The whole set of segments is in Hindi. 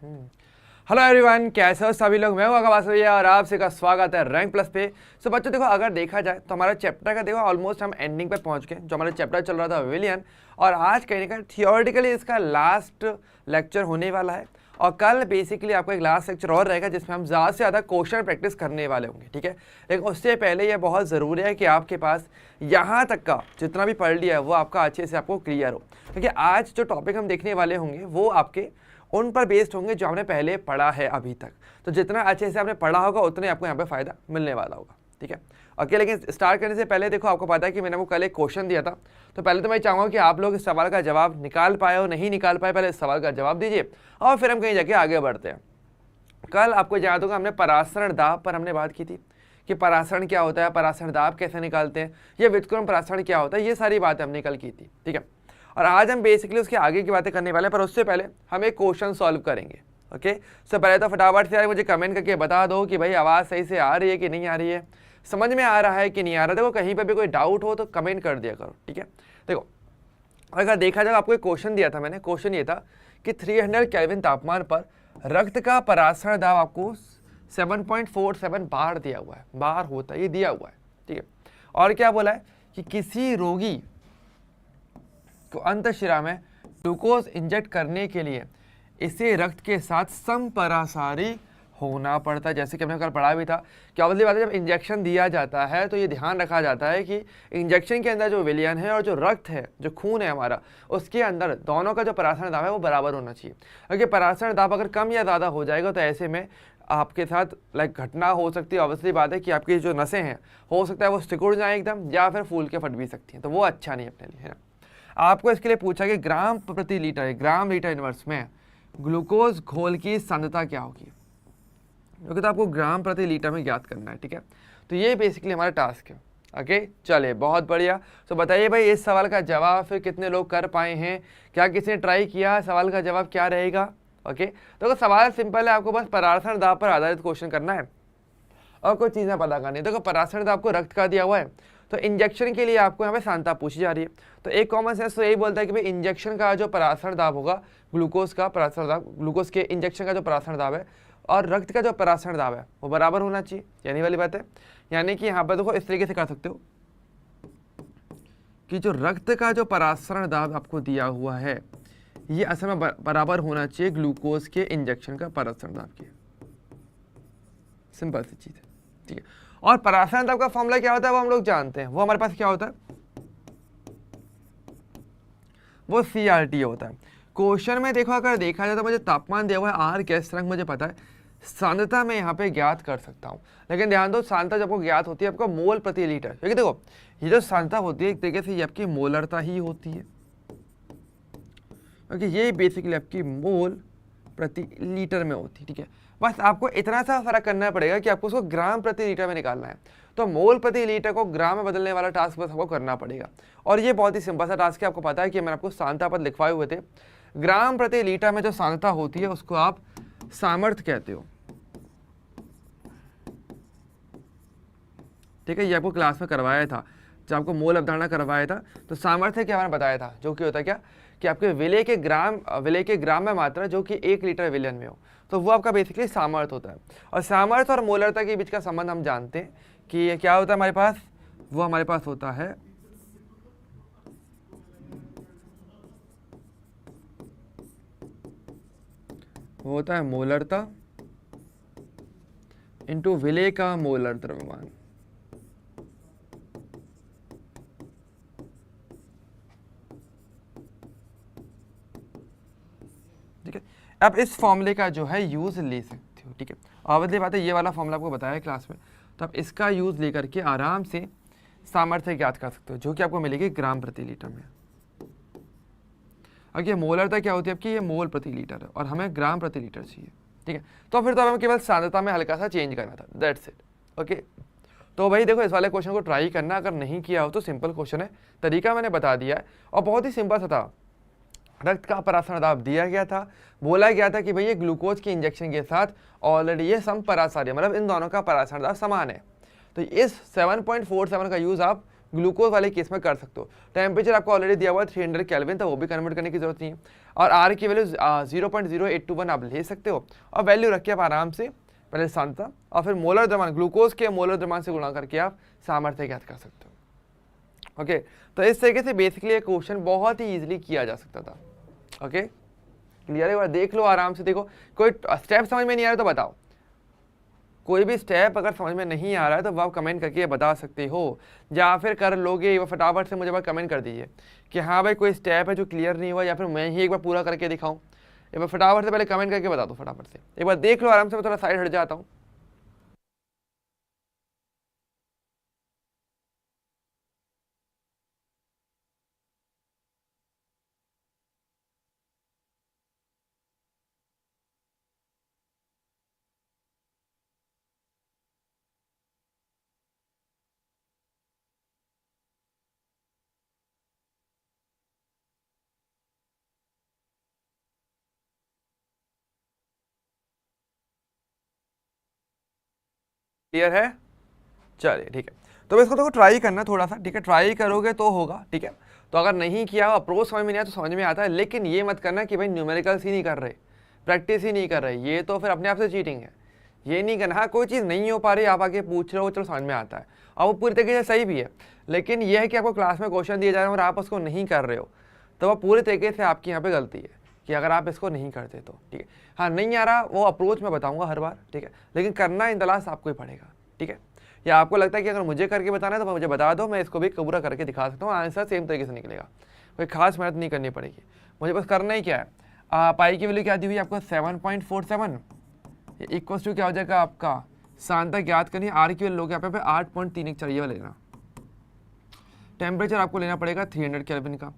हेलो एवरीवन, कैसे हो सभी लोग। मैं हूं आकाश भैया और आप सभी का स्वागत है रैंक प्लस पे। सो बच्चों देखो, अगर देखा जाए तो हमारा चैप्टर का देखो ऑलमोस्ट हम एंडिंग पे पहुंच गए। जो हमारा चैप्टर चल रहा था विलियन, और आज कहीं ना कहीं थियोरेटिकली इसका लास्ट लेक्चर होने वाला है। और कल बेसिकली आपको एक लास्ट लेक्चर और रहेगा जिसमें हम ज़्यादा से ज़्यादा क्वेश्चन प्रैक्टिस करने वाले होंगे, ठीक है। लेकिन उससे पहले ये बहुत ज़रूरी है कि आपके पास यहाँ तक का जितना भी पढ़ लिया है वो आपका अच्छे से आपको क्लियर हो, क्योंकि आज जो टॉपिक हम देखने वाले होंगे वो आपके उन पर बेस्ड होंगे जो हमने पहले पढ़ा है अभी तक। तो जितना अच्छे से आपने पढ़ा होगा उतने आपको यहाँ पे फ़ायदा मिलने वाला होगा, ठीक है। ओके, लेकिन स्टार्ट करने से पहले देखो, आपको पता है कि मैंने आपको कल एक क्वेश्चन दिया था। तो पहले तो मैं चाहूँगा कि आप लोग इस सवाल का जवाब निकाल पाए हो, नहीं निकाल पाए, पहले इस सवाल का जवाब दीजिए और फिर हम कहीं जाके आगे बढ़ते हैं। कल आपको याद होगा हमने परासरण दाब पर हमने बात की थी कि परासरण क्या होता है, परासरण दाब कैसे निकालते हैं, ये व्युत्क्रम परासरण क्या होता है, ये सारी बातें हमने कल की थी, ठीक है। और आज हम बेसिकली उसके आगे की बातें करने वाले हैं, पर उससे पहले हम एक क्वेश्चन सॉल्व करेंगे। ओके, सो पहले तो फटाफट से यार मुझे कमेंट करके बता दो कि भाई आवाज़ सही से आ रही है कि नहीं आ रही है, समझ में आ रहा है कि नहीं आ रहा है। देखो कहीं पर भी कोई डाउट हो तो कमेंट कर दिया करो, ठीक है। देखो अगर देखा जाए, आपको एक क्वेश्चन दिया था मैंने। क्वेश्चन ये था कि 300 केल्विन तापमान पर रक्त का परासरण दाब आपको 7.47 बार दिया हुआ है, बार होता है, ये दिया हुआ है, ठीक है। और क्या बोला है कि किसी रोगी को अंतःशिरा में ग्लूकोज इंजेक्ट करने के लिए इसे रक्त के साथ समपरासारी होना पड़ता है। जैसे कि हमने कल पढ़ा भी था कि ऑब्वियसली बात है, जब इंजेक्शन दिया जाता है तो ये ध्यान रखा जाता है कि इंजेक्शन के अंदर जो विलियन है और जो रक्त है, जो खून है हमारा, उसके अंदर दोनों का जो परासरण दाब है वो बराबर होना चाहिए। क्योंकि परासरण दाब अगर कम या ज़्यादा हो जाएगा तो ऐसे में आपके साथ घटना हो सकती है। ऑब्वियसली बात है कि आपकी जो नसें हैं हो सकता है वो सिकुड़ जाए एकदम, या फिर फूल के फट भी सकती हैं, तो वो अच्छा नहीं अपने लिए, है ना। आपको इसके लिए पूछा कि ग्राम प्रति लीटर, ग्राम लीटर इनवर्स में ग्लूकोज घोल की सांद्रता क्या होगी, क्योंकि तो आपको ग्राम प्रति लीटर में ज्ञात करना है, ठीक है। तो ये बेसिकली हमारा टास्क है। ओके, चलिए बहुत बढ़िया। तो बताइए भाई, इस सवाल का जवाब फिर कितने लोग कर पाए हैं, क्या किसी ने ट्राई किया, सवाल का जवाब क्या रहेगा। ओके, तो सवाल सिंपल है, आपको बस परासरण दाब पर आधारित क्वेश्चन करना है और कोई चीज़ें पता करनी है। देखो परासरण दाब को रक्त का दिया हुआ है, तो इंजेक्शन के लिए आपको यहाँ पे सांद्रता पूछी जा रही है। तो एक कॉमन सेंस तो यही बोलता है कि भाई इंजेक्शन का जो परासरण दाब होगा, ग्लूकोज का परासरण दाब, ग्लूकोज के इंजेक्शन का जो परासरण दाब है और रक्त का जो परासरण दाब है वो बराबर होना चाहिए, यानी वाली बात है। यानी कि यहाँ पर देखो इस तरीके से कर सकते हो कि जो रक्त का जो परासरण दाब आपको दिया हुआ है ये असल में बराबर होना चाहिए ग्लूकोज के इंजेक्शन का परासरण दाब के। सिंपल सी चीज़ है, ठीक है। और परासरण दाब का फॉर्मूला क्या होता है वो हम लोग जानते हैं। वो हमारे पास क्या होता है, वो CRT होता है। क्वेश्चन में देखो, अगर देखा जाए तो मुझे तापमान दिया हुआ है R, गैस तरंग मुझे पता है, सांद्रता मैं यहाँ पे ज्ञात कर सकता हूँ। लेकिन ध्यान दो, सांद्रता जब को ज्ञात होती है आपको मोल प्रति लीटर, क्योंकि देखो ये जो सांद्रता होती है एक तरीके से ये आपकी मोलरता ही होती है, क्योंकि ये बेसिकली आपकी मोल प्रति लीटर में होती है, ठीक है। बस आपको इतना सा फर्क करना पड़ेगा कि आपको उसको ग्राम प्रति लीटर में निकालना है। तो मोल प्रति लीटर को ग्राम में बदलने वाला टास्क बस आपको करना पड़ेगा, और ये बहुत ही सिंपल सा टास्क है। आपको पता है कि मैंने आपको सांद्रता पद लिखवाए हुए थे। ग्राम प्रति लीटर में जो सांद्रता होती है उसको आप सामर्थ्य कहते हो, ठीक है। ये आपको क्लास में करवाया था जब आपको मोल अवधारणा करवाया था। तो सामर्थ्य क्या मैंने बताया था, जो कि होता है क्या कि आपके विलय के ग्राम में मात्रा जो कि 1 लीटर विलयन में हो, तो वो आपका बेसिकली सामर्थ्य होता है। और सामर्थ्य और मोलरता के बीच का संबंध हम जानते हैं कि ये क्या होता है हमारे पास, वो हमारे पास होता है वो होता है मोलरता इंटू विलय का मोलर द्रव्यमान। ठीक है, अब इस फॉर्मूले का जो है यूज ले सकते हो, ठीक है। ऑब्वियसली बात है, ये वाला फॉर्मूला आपको बताया है क्लास में, तो आप इसका यूज लेकर के आराम से सामर्थ्य ज्ञात कर सकते हो, जो कि आपको मिलेगी ग्राम प्रति लीटर में। अब ये मोलरता क्या होती है आपकी, ये मोल प्रति लीटर है और हमें ग्राम प्रति लीटर चाहिए, ठीक है। तो फिर तो हमें केवल सांद्रता में हल्का सा चेंज करना था, दैट्स इट। ओके, तो भाई देखो इस वाले क्वेश्चन को ट्राई करना, अगर नहीं किया हो तो सिंपल क्वेश्चन है, तरीका मैंने बता दिया है और बहुत ही सिंपल सा था। रक्त का परासरण दाब दिया गया था, बोला गया था कि भाई ये ग्लूकोज के इंजेक्शन के साथ ऑलरेडी ये समपरासारी, मतलब इन दोनों का परासरण दाब समान है। तो इस 7.47 का यूज़ आप ग्लूकोज वाले केस में कर सकते हो। टेम्परेचर आपको ऑलरेडी दिया हुआ है 300 केल्विन, तो वो भी कन्वर्ट करने की जरूरत नहीं है। और आर की वैल्यू 0.0821 आप ले सकते हो और वैल्यू रख के आप आराम से पहले सांद्रता और फिर मोलर द्रव्यमान, ग्लूकोज के मोलर द्रव्यमान से गुणा करके आप सामर्थ्य ज्ञात कर सकते हो। ओके, तो इस तरीके से बेसिकली ये क्वेश्चन बहुत ही इजीली किया जा सकता था। ओके, क्लियर है? एक बार देख लो आराम से, देखो कोई स्टेप समझ में नहीं आ रहा तो बताओ, कोई भी स्टेप अगर समझ में नहीं आ रहा है तो आप कमेंट करके ये बता सकते हो, या फिर कर लोगे फटाफट से मुझे बार कमेंट कर दीजिए कि हाँ भाई कोई स्टेप है जो क्लियर नहीं हुआ, या फिर मैं ही एक बार पूरा करके दिखाऊं। एक बार फटाफट से पहले कमेंट करके बता दो फटाफट से, एक बार देख लो आराम से। मैं थोड़ा साइड हट जाता हूँ। क्लियर है? चलिए ठीक है, तो इसको तो ट्राई करना थोड़ा सा, ठीक है? ट्राई करोगे तो होगा, ठीक है? तो अगर नहीं किया, अप्रोच समझ में नहीं आया तो समझ में आता है, लेकिन ये मत करना कि भाई न्यूमेरिकल्स ही नहीं कर रहे, प्रैक्टिस ही नहीं कर रहे, ये तो फिर अपने आप से चीटिंग है। ये नहीं करना। हाँ, कोई चीज़ नहीं हो पा रही, आप आके पूछ रहे हो, चलो समझ में आता है और वो पूरी तरीके से सही भी है, लेकिन यह है कि आपको क्लास में क्वेश्चन दिए जा रहे हैं और आप उसको नहीं कर रहे हो, तो वह पूरी तरीके से आपकी यहाँ पे गलती है कि अगर आप इसको नहीं करते तो, ठीक है? हाँ, नहीं आ रहा वो अप्रोच मैं बताऊंगा हर बार, ठीक है? लेकिन करना इन तलाश आपको ही पड़ेगा, ठीक है? या आपको लगता है कि अगर मुझे करके बताना है तो मुझे बता दो, मैं इसको भी पूरा करके दिखा सकता हूँ, आंसर सेम तरीके से निकलेगा, कोई खास मेहनत नहीं करनी पड़ेगी, मुझे बस करना ही क्या है। पाई की वैल्यू क्या दी हुई है आपको 7.47, इक्वल्स टू क्या हो जाएगा आपका सांद्रता ज्ञात करनी है। आर की वैल्यू यहाँ पे 8.31 चाहिए वाला लेना। टेम्परेचर आपको लेना पड़ेगा 300 केल्विन का।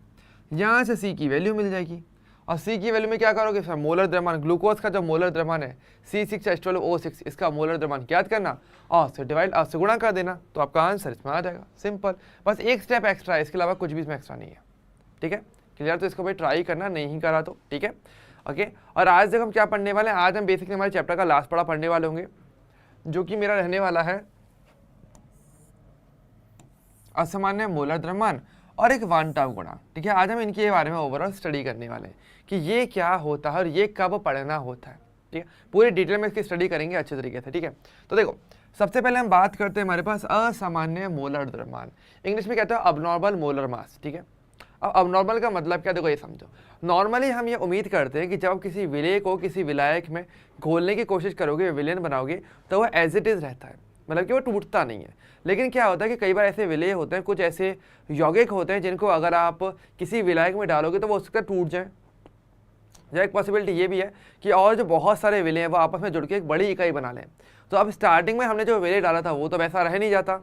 यहाँ से सी की वैल्यू मिल जाएगी और सी की वैल्यू में क्या करोगे सर, मोलर द्रव्यमान, ग्लूकोज का जो मोलर द्रव्यमान है C6H12O6, इसका मोलर द्रव्यमान ज्ञात करना और से डिवाइड और से गुणा कर देना, तो आपका आंसर इसमें आ जाएगा। सिंपल, बस एक स्टेप एक्स्ट्रा है, इसके अलावा कुछ भी इसमें एक्स्ट्रा नहीं है, ठीक है? क्लियर? तो इसको भाई ट्राई करना, नहीं करा तो, ठीक है? ओके, और आज जब हम क्या पढ़ने वाले हैं, आज हम बेसिकली हमारे चैप्टर का लास्ट पढ़ा पढ़ने वाले होंगे, जो कि मेरा रहने वाला है असामान्य मोलर द्रव्यमान और एक वन टाउ गुणांक, ठीक है? आज हम इनके बारे में ओवरऑल स्टडी करने वाले हैं कि ये क्या होता है और ये कब पढ़ना होता है, ठीक है? पूरी डिटेल में इसकी स्टडी करेंगे अच्छे तरीके से, ठीक है? तो देखो, सबसे पहले हम बात करते हैं हमारे पास असामान्य मोलर द्रव्यमान, इंग्लिश में कहते हैं अबनॉर्मल मोलर मास, ठीक है? अब अबनॉर्मल का मतलब क्या, देखो ये समझो। नॉर्मली हम ये उम्मीद करते हैं कि जब आप किसी विलेय को किसी विलायक में घोलने की कोशिश करोगे, विलेन बनाओगे, तो वह एज इट इज़ रहता है, मतलब कि वो टूटता नहीं है। लेकिन क्या होता है कि कई बार ऐसे विलेय होते हैं, कुछ ऐसे यौगिक होते हैं जिनको अगर आप किसी विलायक में डालोगे तो वो उसका टूट जाए, या एक पॉसिबिलिटी ये भी है कि और जो बहुत सारे विलेय हैं वो आपस में जुड़ के एक बड़ी इकाई बना लें। तो अब स्टार्टिंग में हमने जो विलेय डाला था वो तो वैसा रह नहीं जाता,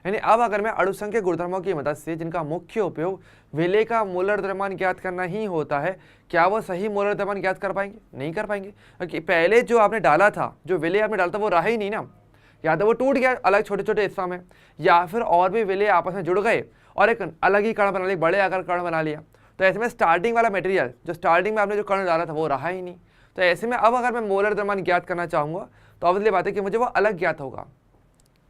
यानी अब अगर मैं अणुसंख्यक गुणधर्मों की मदद से, जिनका मुख्य उपयोग विलेय का मोलर द्रव्यमान ज्ञात करना ही होता है, क्या वो सही मोलर द्रव्यमान ज्ञात कर पाएंगे? नहीं कर पाएंगे, क्योंकि पहले जो आपने डाला था, जो विलेय आपने डाला था वो रहा ही नहीं ना, या तो वो टूट गया अलग छोटे छोटे हिस्सों में, या फिर और भी विलेय आपस में जुड़ गए और एक अलग ही कण बना लिया, बड़े आकार कण बना लिया। तो ऐसे में स्टार्टिंग वाला मटेरियल, जो स्टार्टिंग में आपने जो कण डाला था वो रहा ही नहीं। तो ऐसे में अब अगर मैं मोलर द्रव्यमान ज्ञात करना चाहूँगा तो ऑब्वियसली बात है कि मुझे वो अलग ज्ञात होगा,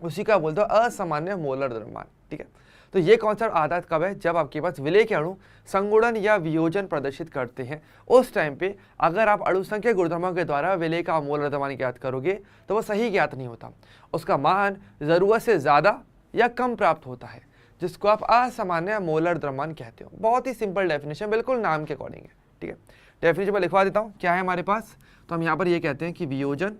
उसी का बोलते हो असामान्य मोलर द्रव्यमान, ठीक है? तो ये कॉन्सेप्ट आता है कब है, जब आपके पास विलेय के अणु संगुणन या वियोजन प्रदर्शित करते हैं। उस टाइम पे अगर आप अणुसंख्यक गुणधर्मों के द्वारा विलेय का मोलर द्रव्यमान ज्ञात करोगे तो वो सही ज्ञात नहीं होता, उसका मान जरूरत से ज़्यादा या कम प्राप्त होता है, जिसको आप असामान्य मोलर द्रव्यमान कहते हो। बहुत ही सिंपल डेफिनेशन, बिल्कुल नाम के अकॉर्डिंग है, ठीक है? डेफिनेशन पर लिखवा देता हूँ, क्या है हमारे पास। तो हम यहाँ पर ये कहते हैं कि वियोजन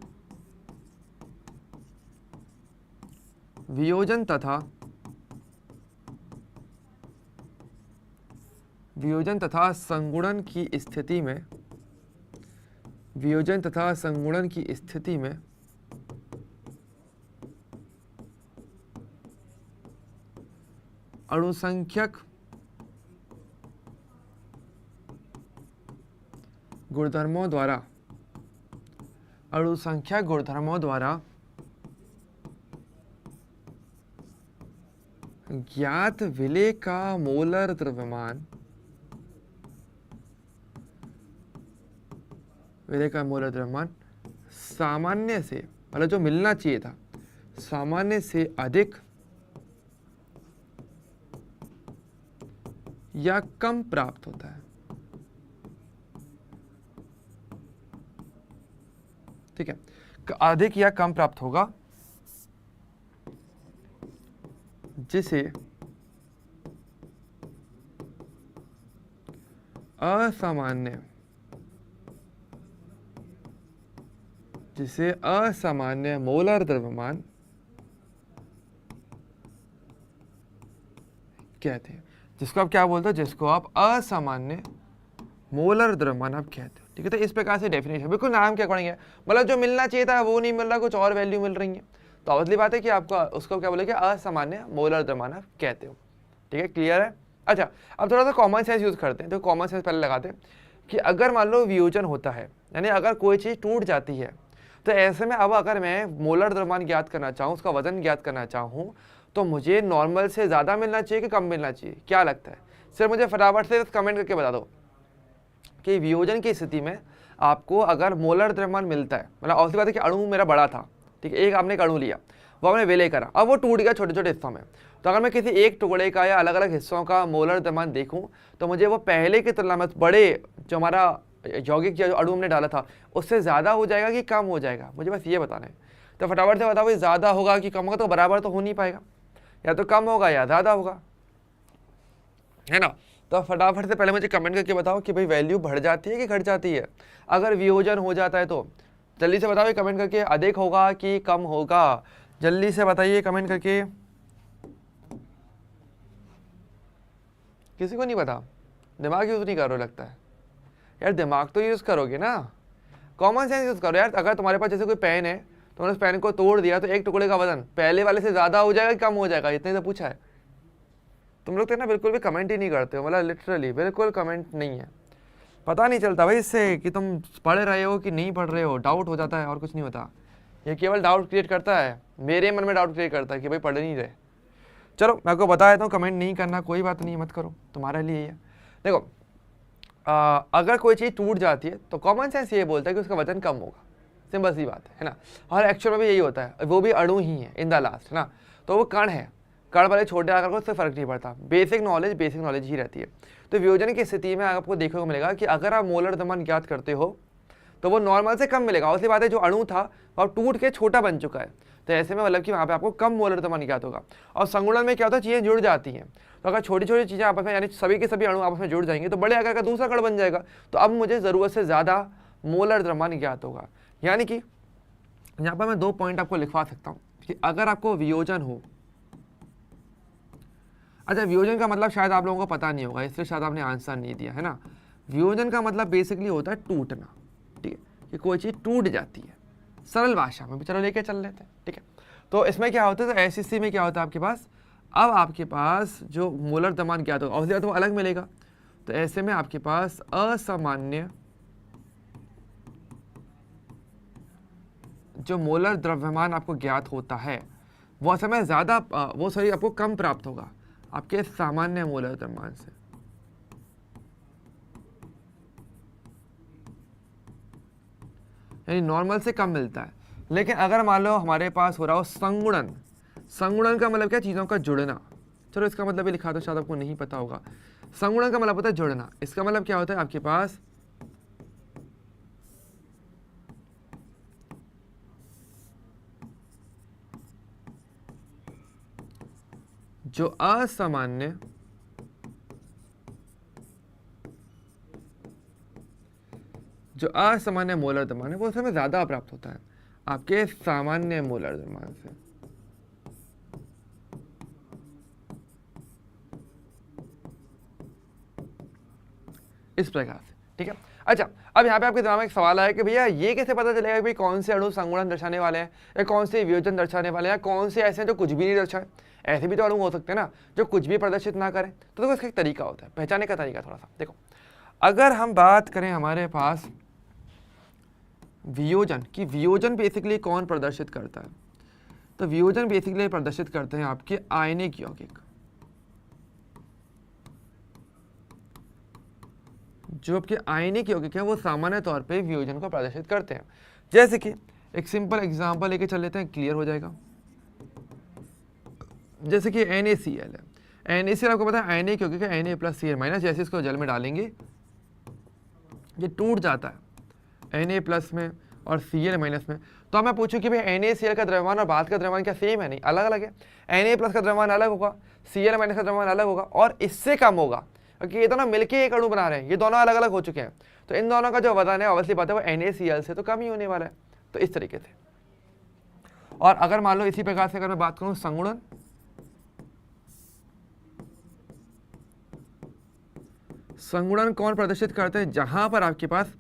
तथा संगुणन की स्थिति में अणुसंख्यक गुणधर्मों द्वारा ज्ञात विलेय का मोलर द्रव्यमान सामान्य से, मतलब जो मिलना चाहिए था, सामान्य से अधिक या कम प्राप्त होता है। ठीक है, अधिक या कम प्राप्त होगा, जिसे असामान्य मोलर द्रव्यमान कहते हैं। जिसको आप क्या बोलते हो, जिसको आप असामान्य मोलर द्रव्यमान आप कहते हो। ठीक है, तो इस प्रकार से डेफिनेशन बिल्कुल नाम के अकॉर्डिंग है, मतलब जो मिलना चाहिए था वो नहीं मिल रहा, कुछ और वैल्यू मिल रही है, तो ऑब्वियसली बात है कि आपको उसको क्या बोलेंगे, असामान्य मोलर द्रव्यमान आप कहते हो। ठीक है, क्लियर है। अच्छा, अब थोड़ा सा कॉमन सेंस यूज करते हैं, तो कॉमन सेंस पहले लगाते हैं कि अगर मान लो वियोजन होता है, यानी अगर कोई चीज़ टूट जाती है, तो ऐसे में अब अगर मैं मोलर द्रव्यमान ज्ञात करना चाहूँ, उसका वजन ज्ञात करना चाहूँ, तो मुझे नॉर्मल से ज़्यादा मिलना चाहिए कि कम मिलना चाहिए, क्या लगता है? सिर्फ मुझे फटाफट से कमेंट करके बता दो कि वियोजन की स्थिति में आपको अगर मोलर द्रव्यमान मिलता है, मतलब ऑब्वियसली बात है कि अणु मेरा बड़ा था, ठीक है, एक आपने एक अणु लिया, वो आपने विलय करा, अब वो टूट गया छोटे छोटे हिस्सों में, तो अगर मैं किसी एक टुकड़े का या अलग अलग हिस्सों का मोलर द्रव्यमान देखूं, तो मुझे वो पहले की तुलना में बड़े जो हमारा यौगिक जो अणु हमने डाला था उससे ज़्यादा हो जाएगा कि कम हो जाएगा, मुझे बस ये बताना है। तो फटाफट से बताओ, ज़्यादा होगा कि कम होगा? तो बराबर तो हो नहीं पाएगा, या तो कम होगा या ज़्यादा होगा, है ना। तो फटाफट से पहले मुझे कमेंट करके बताओ कि भाई वैल्यू बढ़ जाती है कि घट जाती है अगर वियोजन हो जाता है? तो जल्दी से बताओ कमेंट करके, अधिक होगा कि कम होगा? जल्दी से बताइए कमेंट करके। किसी को नहीं पता? दिमाग यूज़ नहीं करो लगता है यार, दिमाग तो यूज़ करोगे ना, कॉमन सेंस यूज़ करो यार। अगर तुम्हारे पास जैसे कोई पेन है, तुमने उस पेन को तोड़ दिया, तो एक टुकड़े का वजन पहले वाले से ज़्यादा हो जाएगा कि कम हो जाएगा? इतने से पूछा है। तुम लोग तो ना बिल्कुल भी कमेंट ही नहीं करते हो, मतलब लिटरली बिल्कुल कमेंट नहीं है। पता नहीं चलता भाई इससे कि तुम पढ़ रहे हो कि नहीं पढ़ रहे हो, डाउट हो जाता है और कुछ नहीं होता। ये केवल डाउट क्रिएट करता है, मेरे मन में डाउट क्रिएट करता है कि भाई पढ़ नहीं रहे। चलो मैं आपको बता देता हूँ, कमेंट नहीं करना कोई बात नहीं, मत करो, तुम्हारे लिए है। देखो अगर कोई चीज़ टूट जाती है तो कॉमन सेंस ये बोलता है कि उसका वजन कम होगा, सिंपल सी बात है ना। और एक्चुअल में भी यही होता है, वो भी अणु ही है इन द लास्ट, है ना। तो वो कण है, कण वाले छोटे आकार को उससे फर्क नहीं पड़ता, बेसिक नॉलेज ही रहती है। तो वियोजन की स्थिति में आपको देखने को मिलेगा कि अगर आप मोलर द्रव्यमान ज्ञात करते हो तो वो नॉर्मल से कम मिलेगा। उसकी बात है जो अणु था वो टूट के छोटा बन चुका है, तो ऐसे में मतलब कि वहाँ पे आपको कम मोलर द्रव्यमान ज्ञात होगा। और संगुणन में क्या होता है, चीज़ें जुड़ जाती हैं, तो अगर छोटी छोटी चीज़ें आपस में, यानी सभी के सभी अणु आपस में जुड़ जाएंगे तो बड़े आकार का दूसरा कण बन जाएगा। तो अब मुझे ज़रूरत से ज़्यादा मोलर द्रव्यमान ज्ञात होगा। यानी कि यहाँ पर मैं 2 पॉइंट आपको लिखवा सकता हूँ कि अगर आपको वियोजन हो, अच्छा वियोजन का मतलब शायद आप लोगों को पता नहीं होगा, इसलिए शायद आपने आंसर नहीं दिया, है ना। वियोजन का मतलब बेसिकली होता है टूटना, ठीक है, कि कोई चीज़ टूट जाती है, सरल भाषा में भी चलो लेके चल लेते हैं, ठीक है। तो इसमें क्या होता है, तो ऐसी स्थिति में क्या होता है आपके पास, अब आपके पास जो मोलर द्रव्यमान ज्ञात होगा ऑब्वियसली तो अलग मिलेगा। तो ऐसे में आपके पास असामान्य जो मोलर द्रव्यमान आपको ज्ञात होता है वो समय ज़्यादा आपको कम प्राप्त होगा आपके सामान्य मोलर द्रव्यमान से। यानी नॉर्मल से कम मिलता है। लेकिन अगर मान लो हमारे पास हो रहा हो संगुणन, संगुणन का मतलब क्या, चीज़ों का जुड़ना। चलो इसका मतलब भी लिखा दो, शायद आपको नहीं पता होगा। संगुणन का मतलब होता है जुड़ना। इसका मतलब क्या होता है, आपके पास जो असामान्य मोलर द्रव्यमान है वो समय ज्यादा प्राप्त होता है आपके सामान्य मोलर द्रव्यमान से। इस प्रकार से, ठीक है। अच्छा, अब यहाँ पे आपके दिमाग में एक सवाल आया कि भैया ये कैसे पता चलेगा कि भाई कौन से अणु संगुणन दर्शाने वाले हैं या कौन से वियोजन दर्शाने वाले हैं, कौन से ऐसे हैं जो कुछ भी नहीं दर्शाए। ऐसे भी तो अणु हो सकते हैं ना जो कुछ भी प्रदर्शित ना करें। तो देखो इसका एक तरीका होता है, पहचाने का तरीका थोड़ा सा देखो। अगर हम बात करें हमारे पास वियोजन की, वियोजन बेसिकली कौन प्रदर्शित करता है, तो वियोजन बेसिकली प्रदर्शित करते हैं आपके आयनिक यौगिक। जो आपके आयनिक यौगिक हैं वो सामान्य तौर पे वियोजन को प्रदर्शित करते हैं। जैसे कि एक सिंपल एग्जांपल लेके चल लेते हैं, क्लियर हो जाएगा। जैसे कि NaCl है, NaCl आपको पता है Na क्योंकि Na प्लस Cl माइनस, जैसे इसको जल में डालेंगे ये टूट जाता है Na प्लस में और Cl माइनस में। तो अब मैं पूछूं कि भाई NaCl का द्रव्यमान और बाद का द्रव्यमान क्या सेम है? नहीं, अलग अलग है। Na प्लस का द्रव्यमान अलग होगा, Cl माइनस का द्रव्यमान अलग होगा और इससे कम होगा, क्योंकि ये दोनों मिलके एक अणु बना रहे हैं, ये दोनों अलग अलग हो चुके हैं। तो इन दोनों का जो वजन है ऑब्वियसली बात है वो NaCl से तो कम ही होने वाला है। तो इस तरीके से। और अगर मान लो इसी प्रकार से अगर मैं बात करूं संगुणन, संगुणन कौन प्रदर्शित करते हैं? जहां पर आपके पास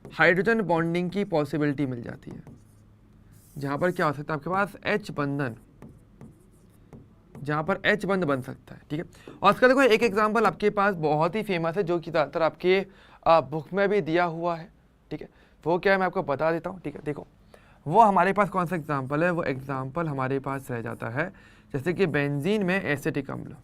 हाइड्रोजन बॉन्डिंग की पॉसिबिलिटी मिल जाती है, जहां पर क्या हो सकता है आपके पास H बंधन, जहां पर H बंध बन सकता है। ठीक है, और इसका देखो एक एग्जांपल आपके पास बहुत ही फेमस है जो कि ज़्यादातर आपके बुक में भी दिया हुआ है। ठीक है, वो क्या है मैं आपको बता देता हूँ। ठीक है, देखो वो हमारे पास कौन सा एग्जाम्पल है, वो एग्जाम्पल हमारे पास रह जाता है जैसे कि बेंजीन में एसिटिक अम्ल।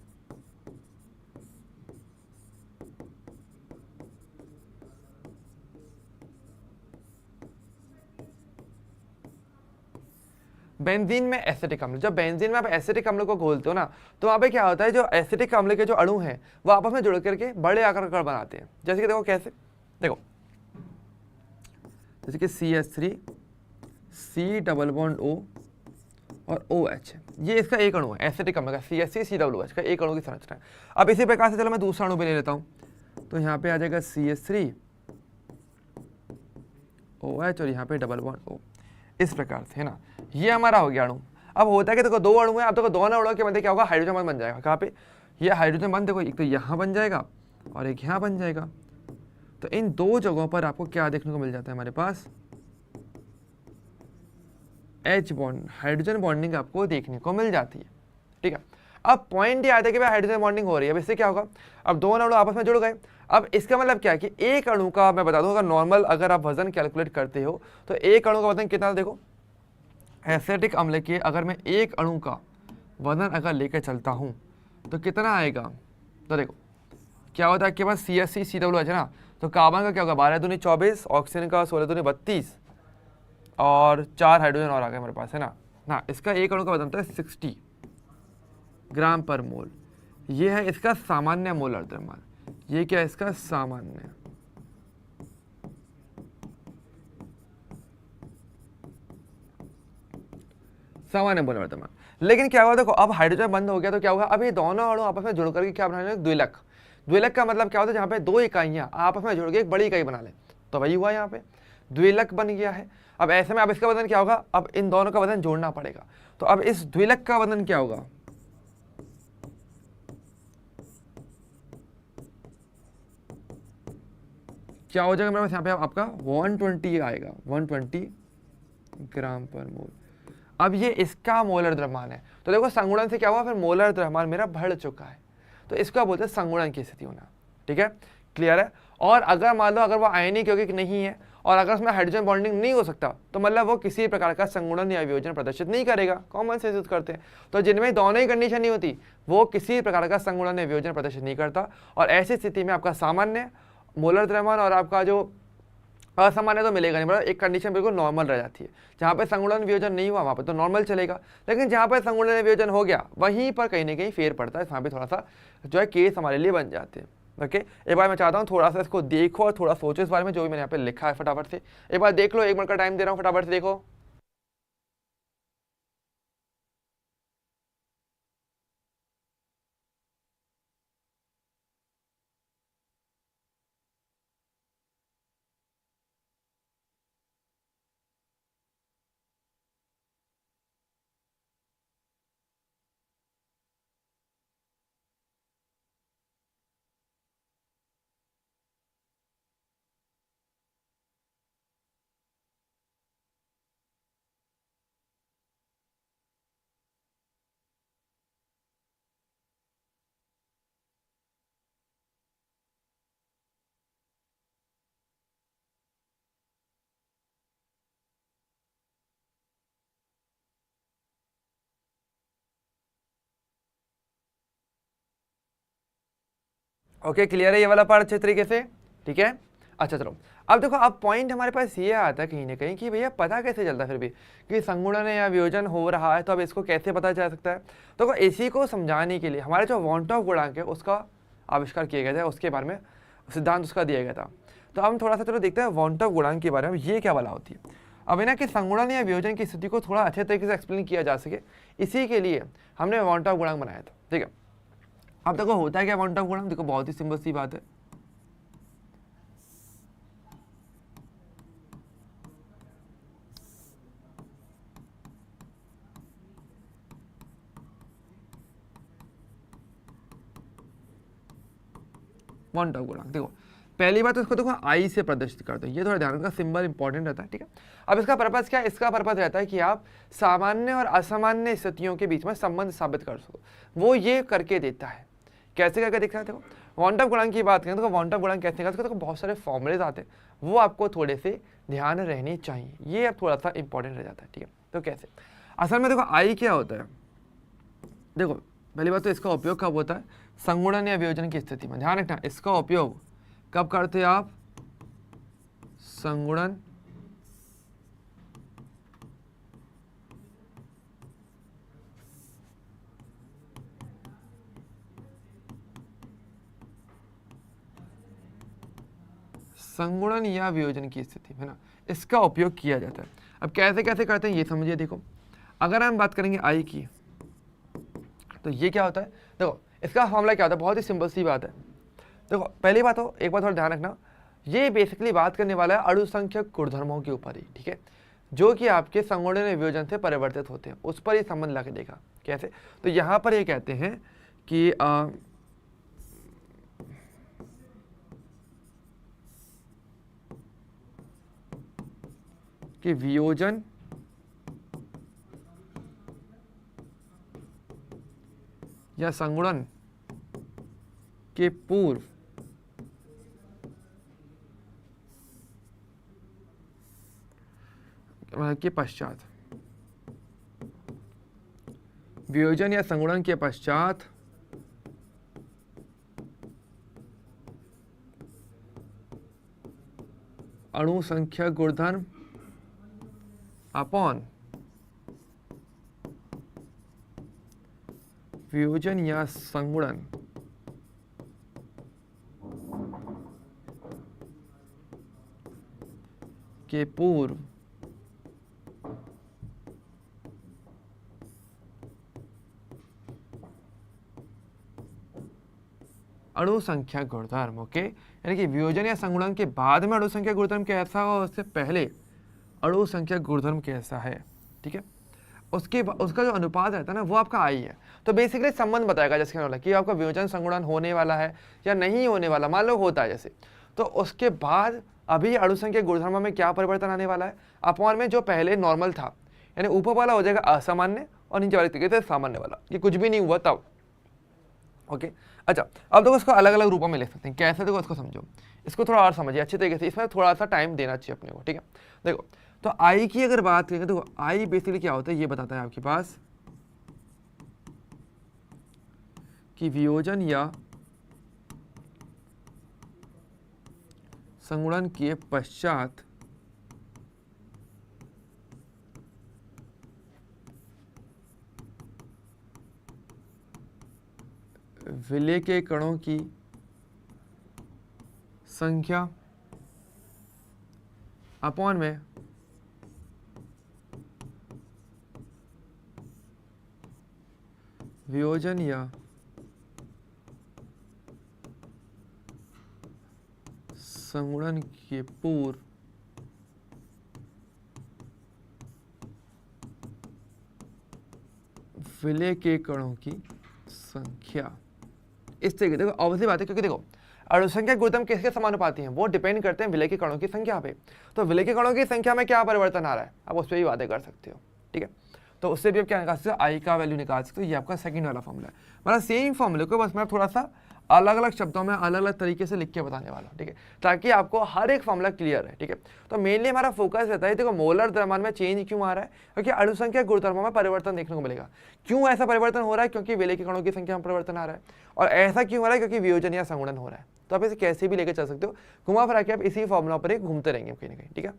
बेंजीन में एसिटिक अम्ल, जब बेंजीन में आप एसिटिक अम्ल को घोलते हो ना, तो वहाँ पे क्या होता है, जो एसिटिक अम्ल के जो अणु हैं वो आपस में जुड़ करके बड़े आकार का बनाते हैं। जैसे कि देखो कैसे, देखो जैसे कि CH3 C double bond O और OH, ये इसका एक अणु है एसिटिक अम्ल का, CH3 COOH का एक अणु की संरचना है। अब इसी प्रकार से चलो मैं दूसरा अणु भी ले लेता हूँ, तो यहाँ पे आ जाएगा CH3 OH और यहाँ पे डबल बॉन्ड O, इस प्रकार से, है ना। ये हमारा हो गया अणु। अब होता है कि देखो दो अणु हैं, अब देखो दोनों अणुओं के मध्य क्या होगा, हाइड्रोजन बंध बन जाएगा। कहाँ पे? ये हाइड्रोजन बंध देखो एक तो यहाँ बन जाएगा और एक यहाँ बन जाएगा। तो इन दो जगहों पर आपको क्या देखने को मिल जाता है हमारे पास, H बॉन्ड, हाइड्रोजन बॉन्डिंग आपको देखने को मिल जाती है। ठीक है, अब पॉइंट ये आता है कि भाई हाइड्रोजन बॉन्डिंग हो रही है, अब इससे क्या होगा, अब दोनों अणु आपस में जुड़ गए। अब इसका मतलब क्या है कि एक अणु का मैं बता दूं, अगर नॉर्मल अगर आप वजन कैलकुलेट करते हो तो एक अणु का वजन कितना, देखो एसिटिक अम्ल के अगर मैं एक अणु का वजन अगर लेकर चलता हूं तो कितना आएगा, तो देखो क्या होता है आपके पास CH3 COOH है ना, तो कार्बन का क्या होगा 12 दूनी 24, ऑक्सीजन का 16 दूनी 32 और 4 हाइड्रोजन और आ गए हमारे पास, है ना। इसका एक अणु का वजन था 60 ग्राम पर मोल। ये है इसका सामान्य मोलर द्रव्यमान, ये क्या है इसका सामान्य, सामान्य मोलर द्रव्यमान। लेकिन क्या हुआ देखो, अब हाइड्रोजन बंद हो गया तो क्या होगा, अब ये दोनों अणु आपस में जुड़ करके क्या बनाने, द्विलक। द्विलक का मतलब क्या होता है, जहाँ पे दो इकाइयां आपस में जुड़ के एक बड़ी इकाई बना ले, तो वही हुआ यहाँ पे द्विलक बन गया है। अब ऐसे में अब इसका वजन क्या होगा, अब इन दोनों का वजन जोड़ना पड़ेगा। तो अब इस द्विलक का वजन क्या होगा, क्या हो जाएगा मेरे पास यहाँ पे आपका 120 आएगा, 120 ग्राम पर मोल। अब ये इसका मोलर द्रव्यमान है। तो देखो संगुणन से क्या हुआ, फिर मोलर द्रव्यमान मेरा बढ़ चुका है, तो इसको बोलते हैं संगुणन की स्थिति होना। ठीक है, क्लियर है। और अगर मान लो अगर वो आयनिक यौगिक नहीं है और अगर उसमें हाइड्रोजन बॉन्डिंग नहीं हो सकता, तो मतलब वो किसी प्रकार का संगुणन या वियोजन प्रदर्शित नहीं करेगा, कॉमन सेंस यूज करते हैं। तो जिनमें दोनों ही कंडीशन नहीं होती वो किसी प्रकार का संगुणन या वियोजन प्रदर्शित नहीं करता, और ऐसी स्थिति में आपका सामान्य मोलर द्रव्यमान और आपका जो असामान्य तो मिलेगा नहीं, मतलब एक कंडीशन बिल्कुल नॉर्मल रह जाती है। जहाँ पे संगुणन वियोजन नहीं हुआ वहाँ पर तो नॉर्मल चलेगा, लेकिन जहाँ पर संगुणन वियोजन हो गया वहीं पर कहीं ना कहीं फेर पड़ता है, वहाँ पे थोड़ा सा जो है केस हमारे लिए बन जाते हैं। ओके, एक बार मैं चाहता हूँ थोड़ा सा इसको देखो और थोड़ा सोचो इस बारे में, जो भी मैंने यहाँ पे लिखा है फटाफट से एक बार देख लो, 1 मिनट का टाइम दे रहा हूँ, फटाफट से देखो। ओके, क्लियर है ये वाला पार्ट अच्छे तरीके से, ठीक है। अच्छा चलो, अब देखो, अब पॉइंट हमारे पास ये आता है कहीं ना कहीं कि भैया पता कैसे चलता है फिर भी कि संगुणन या वियोजन हो रहा है, तो अब इसको कैसे पता चल सकता है। तो इसी को समझाने के लिए हमारे जो वॉन्टॉफ गुणांक है उसका आविष्कार किया गया था, उसके बारे में सिद्धांत उसका दिया गया था। तो हम थोड़ा सा चलो देखते हैं वॉन्टॉफ गुणांक के बारे में, ये क्या वाला होती है। अब है ना कि संगुणन या वियोजन की स्थिति को थोड़ा अच्छे तरीके से एक्सप्लेन किया जा सके, इसी के लिए हमने वॉन्टॉफ गुणांक बनाया था। ठीक है, अब देखो होता है क्या वॉन्टॉफ गुणांक, देखो बहुत ही सिंपल सी बात है। वॉन्टॉफ गुणांक देखो, पहली बात तो इसको देखो आई से प्रदर्शित करते हैं, ये थोड़ा ध्यान रखना, सिंबल इंपॉर्टेंट रहता है। ठीक है, अब इसका पर्पस क्या है, इसका पर्पस रहता है कि आप सामान्य और असामान्य स्थितियों के बीच में संबंध साबित कर सको, वो ये करके देता है। कैसे करके दिखता है, देखो वॉन्टॉफ गुणांक की बात करें तो वॉन्टॉफ गुणांक कैसे करते हैं, तो बहुत सारे फॉर्मूलेज आते हैं, वो आपको थोड़े से ध्यान रहने चाहिए, ये अब थोड़ा सा इंपॉर्टेंट रह जाता है। ठीक है, तो कैसे, असल में देखो आई क्या होता है, देखो पहली बात तो इसका उपयोग कब होता है, संगुणन या वियोजन की स्थिति में। ध्यान रखना, इसका उपयोग कब करते हैं आप, संगुणन संगुणन या वियोजन की स्थिति में ना इसका उपयोग किया जाता है। अब कैसे कैसे करते हैं ये समझिए। देखो अगर हम बात करेंगे आई की, तो ये क्या होता है, देखो इसका फॉर्मूला क्या होता है, बहुत ही सिंपल सी बात है। देखो पहली बात हो, एक बात थोड़ा ध्यान रखना, ये बेसिकली बात करने वाला है अणुसंख्यक गुणधर्मों के ऊपर ही। ठीक है, जो कि आपके संगुणन या वियोजन से परिवर्तित होते हैं, उस पर ही संबंध ला के देखा कैसे। तो यहाँ पर ये कहते हैं कि वियोजन या संगुणन के पूर्व के पश्चात, वियोजन या संगुणन के पश्चात अणु संख्या गुणधर्म अपॉन वियोजन या संगुणन के पूर्व अणु संख्या गुणधर्म। ओके, यानी कि वियोजन या संगुणन के बाद में अणु संख्या गुणधर्म कैसा हो, उससे पहले अणु संख्या गुणधर्म कैसा है। ठीक है, उसका जो अनुपात रहता है ना वो आपका आई है। तो बेसिकली संबंध बताएगा जैसे वाला कि आपका वियोजन संगुणन होने वाला है या नहीं होने वाला, मान लो होता है जैसे, तो उसके बाद अभी अणु संख्या गुणधर्म में क्या परिवर्तन आने वाला है, अपॉन में जो पहले नॉर्मल था, यानी ऊपर वाला हो जाएगा असामान्य और नीचे वाले तरीके से सामान्य वाला, कि कुछ भी नहीं हुआ तब। ओके, अच्छा अब देखो इसको अलग अलग रूपों में लिख सकते हैं, कैसे देखो इसको समझो, इसको थोड़ा और समझिए अच्छे तरीके से, इसमें थोड़ा सा टाइम देना चाहिए अपने को। ठीक है, देखो तो आई की अगर बात करेंगे, देखो आई बेसिकली क्या होता है ये बताता है आपके पास कि वियोजन या संगुणन के पश्चात विलय के कणों की संख्या अपॉन में वियोजन या संगुणन के पूर्व विलय के कणों की संख्या। इस तरीके देखो ऑब्वियसली बात है, क्योंकि देखो अणुसंख्या गुणधर्म किसके समानुपाती हैं, वो डिपेंड करते हैं विलय के कणों की संख्या पे। तो विलय के कणों की संख्या में क्या परिवर्तन आ रहा है, आप उस पर भी बातें कर सकते हो। ठीक है, तो उससे भी आप क्या निकाल सकते हो, आई का वैल्यू निकाल सकते हो। ये आपका सेकंड वाला फॉर्मूला है, मतलब सेम फॉर्मूले को बस मैं थोड़ा सा अलग अलग शब्दों में अलग अलग तरीके से लिख के बताने वाला हूँ, ठीक है, ताकि आपको हर एक फॉर्मूला क्लियर है, ठीक है। तो मेनली हमारा फोकस रहता है, देखो मोलर द्रव्यमान में चेंज क्यों आ रहा है, क्योंकि अणुसंख्या गुणधर्मों में परिवर्तन देखने को मिलेगा। क्यों ऐसा परिवर्तन हो रहा है, क्योंकि विलेय के कणों की संख्या में परिवर्तन आ रहा है। और ऐसा क्यों हो रहा है, क्योंकि वियोजन या संगुणन हो रहा है। तो आप इसे कैसे भी लेकर चल सकते हो, घुमा फिरा के आप इसी फॉर्मूला पर ही घूमते रहेंगे कहीं ना कहीं, ठीक है।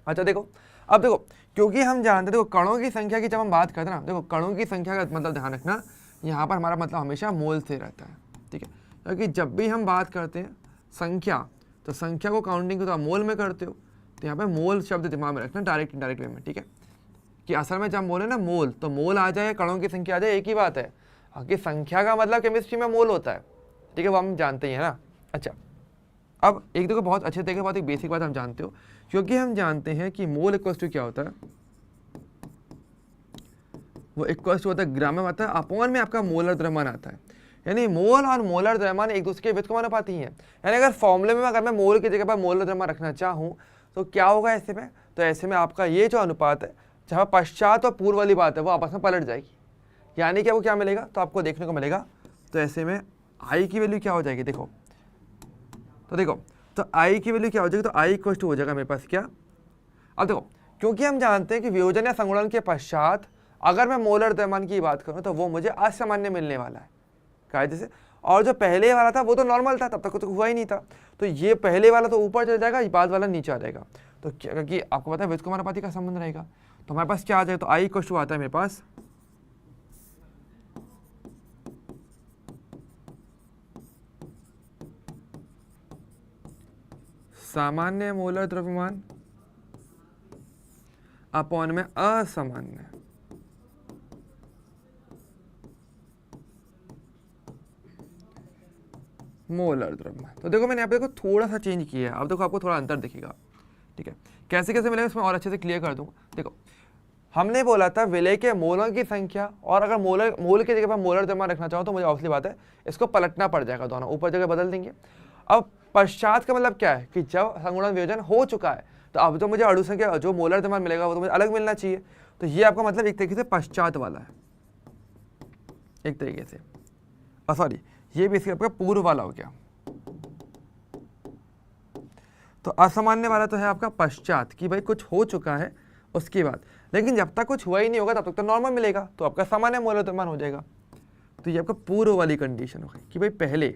अच्छा देखो, अब देखो, क्योंकि हम जानते हैं, देखो कणों की संख्या की जब हम बात करते हैं ना, देखो कणों की संख्या का मतलब ध्यान रखना, यहाँ पर हमारा मतलब हमेशा मोल से रहता है, ठीक है। क्योंकि जब भी हम बात करते हैं संख्या, तो संख्या को काउंटिंग को तो आप मोल में करते हो, तो यहाँ पे मोल शब्द दिमाग में रखना डायरेक्ट इनडायरेक्ट वे में, ठीक है। कि असल में जब बोले ना मोल, तो मोल आ जाए कणों की संख्या आ जाए, एक ही बात है। कि संख्या का मतलब केमिस्ट्री में मोल होता है, ठीक है, वो हम जानते ही है ना। अच्छा, अब एक देखो बहुत अच्छे तरीके बहुत एक बेसिक बात हम जानते हो, क्योंकि हम जानते हैं कि मोल इक्वल्स टू क्या होता है, वो इक्वल्स टू होता है ग्राम में आता है, अपॉन में आपका मोलर द्रव्यमान आता है। यानी मोल और मोलर द्रव्यमान एक दूसरे के व्युत्क्रमानुपाती हैं। यानी अगर फॉर्मूले में अगर मैं मोल की जगह पर मोलर द्रव्यमान रखना चाहूँ तो क्या होगा ऐसे में, तो ऐसे में आपका ये जो अनुपात है, जहाँ पश्चात और पूर्व वाली बात है, वो आपस में पलट जाएगी। यानी कि वो क्या मिलेगा, तो आपको देखने को मिलेगा, तो ऐसे में आई की वैल्यू क्या हो जाएगी, देखो तो देखो, तो आई की वैल्यू क्या हो जाएगी, तो आई इक्वल टू हो जाएगा मेरे पास क्या, अब देखो, क्योंकि हम जानते हैं कि वियोजन या संगुणन के पश्चात अगर मैं मोलर द्रव्यमान की बात करूं तो वो मुझे असामान्य मिलने वाला है, कायदे से। और जो पहले वाला था वो तो नॉर्मल था, तब तक तो हुआ ही नहीं था, तो ये पहले वाला तो ऊपर चल जाएगा, बाद वाला नीचे आ जाएगा। तो क्योंकि आपको पता है व्युत्क्रमानुपाती का संबंध रहेगा, तो हमारे पास क्या आ जाएगा, तो आई इक्वल टू आता है मेरे पास सामान्य मोलर द्रव्यमान अपॉन में असामान्य मोलर द्रव्यमान। तो देखो मैंने यहाँ पे देखो थोड़ा सा चेंज किया है, अब देखो आपको थोड़ा अंतर दिखेगा, ठीक है। कैसे कैसे मिलेगा इसमें और अच्छे से क्लियर कर दूँ। देखो हमने बोला था विलेय के मोलों की संख्या, और अगर मोल की जगह पर मोलर द्रव्यमान रखना चाहो तो मुझे ऑब्वियसली बात है इसको पलटना पड़ जाएगा, दोनों ऊपर जगह बदल देंगे। अब पश्चात का मतलब क्या है कि जब संगुणन वियोजन हो चुका है तो अब तो मुझे अणु संख्या जो मोलर द्रव्यमान मिलेगा वो तो मुझे अलग मिलना चाहिए। तो ये आपका मतलब एक तरीके से पश्चात वाला है, एक तरीके से, सॉरी ये भी इसके आपका पूर्व वाला हो गया। तो असामान्य वाला तो है आपका पश्चात, कि भाई कुछ हो चुका है उसके बाद, लेकिन जब तक कुछ हुआ ही नहीं होगा तब तक तो नॉर्मल मिलेगा, तो आपका सामान्य मोलर द्रव्यमान हो जाएगा। तो ये आपका पूर्व वाली कंडीशन हो गई कि भाई पहले,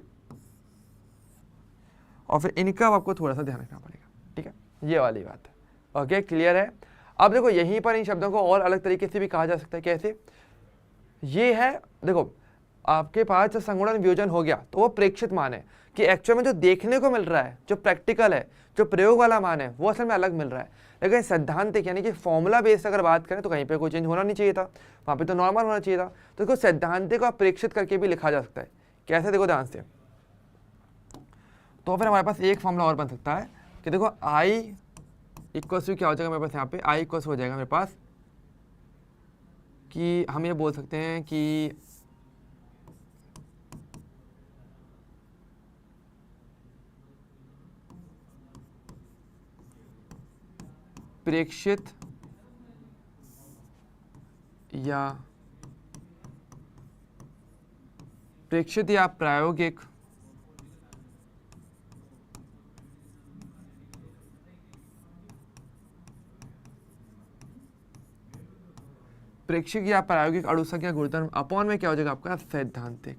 और फिर इनका आपको थोड़ा सा ध्यान रखना पड़ेगा, ठीक है, ये वाली बात है। ओके क्लियर है। अब देखो यहीं पर इन शब्दों को और अलग तरीके से भी कहा जा सकता है, कैसे, ये है देखो आपके पास जब संगुणन वियोजन हो गया तो वो प्रेक्षित मान है, कि एक्चुअल में जो देखने को मिल रहा है, जो प्रैक्टिकल है, जो प्रयोग वाला मान है, वो असल में अलग मिल रहा है। लेकिन सैद्धांतिक यानी कि फॉर्मूला बेस्ड अगर बात करें तो कहीं पे कोई चेंज होना नहीं चाहिए था, वहाँ पे तो नॉर्मल होना चाहिए था। तो इसको सैद्धांतिक और प्रेक्षित करके भी लिखा जा सकता है। कैसे, देखो ध्यान से, तो फिर हमारे पास एक फॉर्मूला और बन सकता है कि देखो आई इक्वल्स टू क्या हो जाएगा मेरे पास, यहाँ पे आई इक्वल्स हो जाएगा मेरे पास, कि हम ये बोल सकते हैं कि प्रेक्षित या प्रायोगिक अणु संख्या गुणधर्म अपॉन में क्या हो जाएगा आपका सैद्धांतिक।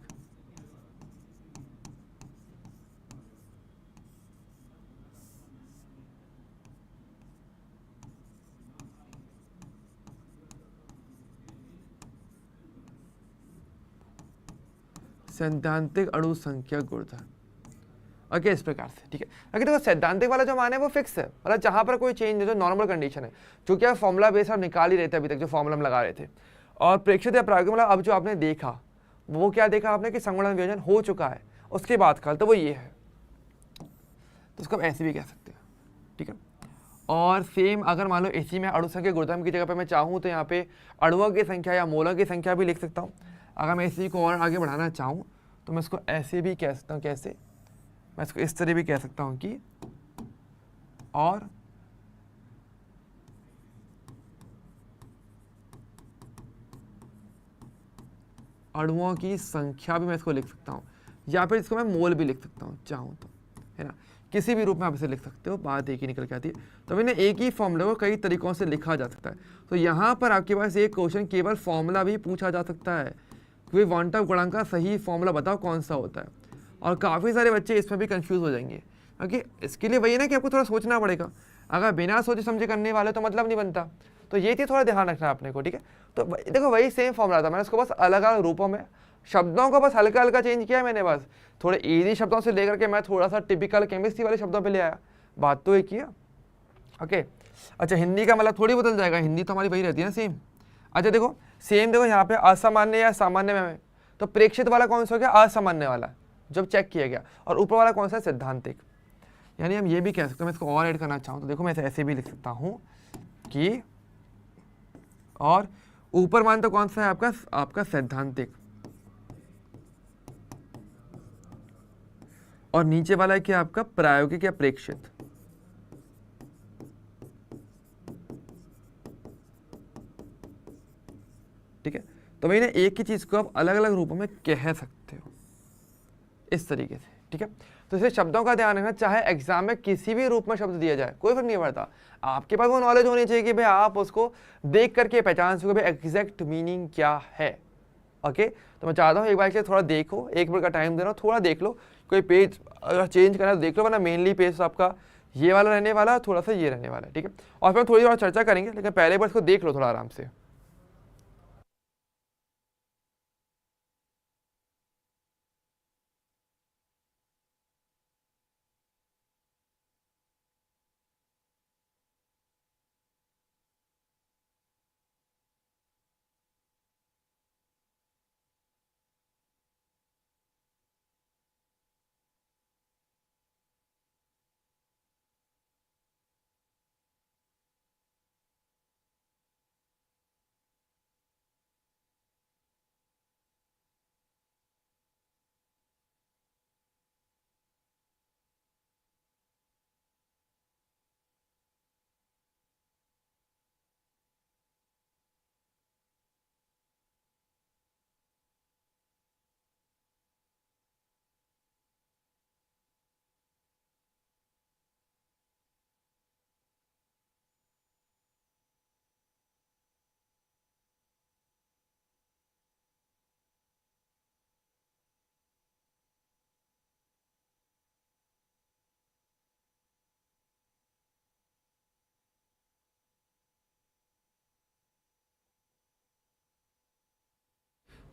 सैद्धांतिक अणु संख्या गुणधर्म, ओके इस प्रकार से, ठीक है। अगर देखो सैद्धांतिक वाला जो मान है वो फिक्स है, मतलब जहां पर कोई चेंज नहीं, जो नॉर्मल कंडीशन है, जो क्या फॉर्मूला बेस आप निकाल ही रहे थे अभी तक, जो फॉर्मूला हम लगा रहे थे। और प्रेक्षित या प्रायोगिक मतलब अब जो आपने देखा वो क्या देखा आपने, कि संगुणन वियोजन हो चुका है, उसके बाद कल तो वो ये है, तो उसको आप ऐसे भी कह सकते हैं, ठीक है। और सेम अगर मान लो इसी में अणु संख्या गुणधर्म की जगह पर मैं चाहूँ तो यहाँ पे अणुओं की संख्या या मोलों की संख्या भी लिख सकता हूँ। अगर मैं इसी को और आगे बढ़ाना चाहूँ तो मैं इसको ऐसे भी कह सकता हूँ, कैसे, मैं इसको इस तरह भी कह सकता हूँ कि और अणुओं की संख्या भी मैं इसको लिख सकता हूँ, या फिर इसको मैं मोल भी लिख सकता हूँ चाहूँ तो, है ना, किसी भी रूप में आप इसे लिख सकते हो, बात एक ही निकल के आती है। तो मैंने एक ही फॉर्मूला को कई तरीकों से लिखा जा सकता है। तो यहाँ पर आपके पास एक क्वेश्चन केवल फॉर्मूला भी पूछा जा सकता है, कोई वन टर्म गुणांक का सही फॉर्मूला बताओ कौन सा होता है। और काफ़ी सारे बच्चे इसमें भी कंफ्यूज हो जाएंगे, क्योंकि इसके लिए वही ना कि आपको थोड़ा सोचना पड़ेगा। अगर बिना सोचे समझे करने वाले तो मतलब नहीं बनता। तो ये चीज़ थोड़ा ध्यान रखना है अपने को, ठीक है। तो देखो वही सेम फॉर्मूला था, मैंने उसको बस अलग अलग रूपों में, शब्दों को बस हल्का हल्का चेंज किया मैंने, बस थोड़े इजी शब्दों से लेकर के मैं थोड़ा सा टिपिकल केमिस्ट्री वाले शब्दों पे ले आया। बात तो एक ही है, ओके। अच्छा, हिंदी का मतलब थोड़ी बदल जाएगा, हिंदी तो हमारी वही रहती है ना, सेम। अच्छा देखो सेम, देखो यहाँ पे असामान्य या सामान्य में, तो प्रेक्षित वाला कौन सा हो गया, असामान्य वाला जब चेक किया गया, और ऊपर वाला कौन सा है, सैद्धांतिक। यानी हम ये भी कह सकते हैं, मैं इसको और ऐड करना चाहूँ तो देखो मैं ऐसे भी लिख सकता हूँ कि, और ऊपर मान तो कौन सा है आपका सैद्धांतिक, और नीचे वाला है क्या आपका प्रायोगिक या प्रेक्षित। ठीक है, तो वही ना, एक ही चीज को आप अलग अलग रूपों में कह सकते हो इस तरीके से, ठीक है। तो इसे शब्दों का ध्यान रखना, चाहे एग्जाम में किसी भी रूप में शब्द दिया जाए कोई फर्क नहीं पड़ता, आपके पास वो नॉलेज होनी चाहिए कि भाई आप उसको देख करके पहचान सको भाई एग्जैक्ट मीनिंग क्या है, ओके। तो मैं चाहता हूँ एक बार के थोड़ा देखो, 1 मिनट का टाइम दे रहा हूँ, थोड़ा देख लो, कोई पेज अगर चेंज करना है तो देख लो, वरना मेनली पेज आपका ये वाला रहने वाला है, थोड़ा सा ये रहने वाला है, ठीक है। और फिर थोड़ी और चर्चा करेंगे, लेकिन पहले बार इसको देख लो थोड़ा आराम से।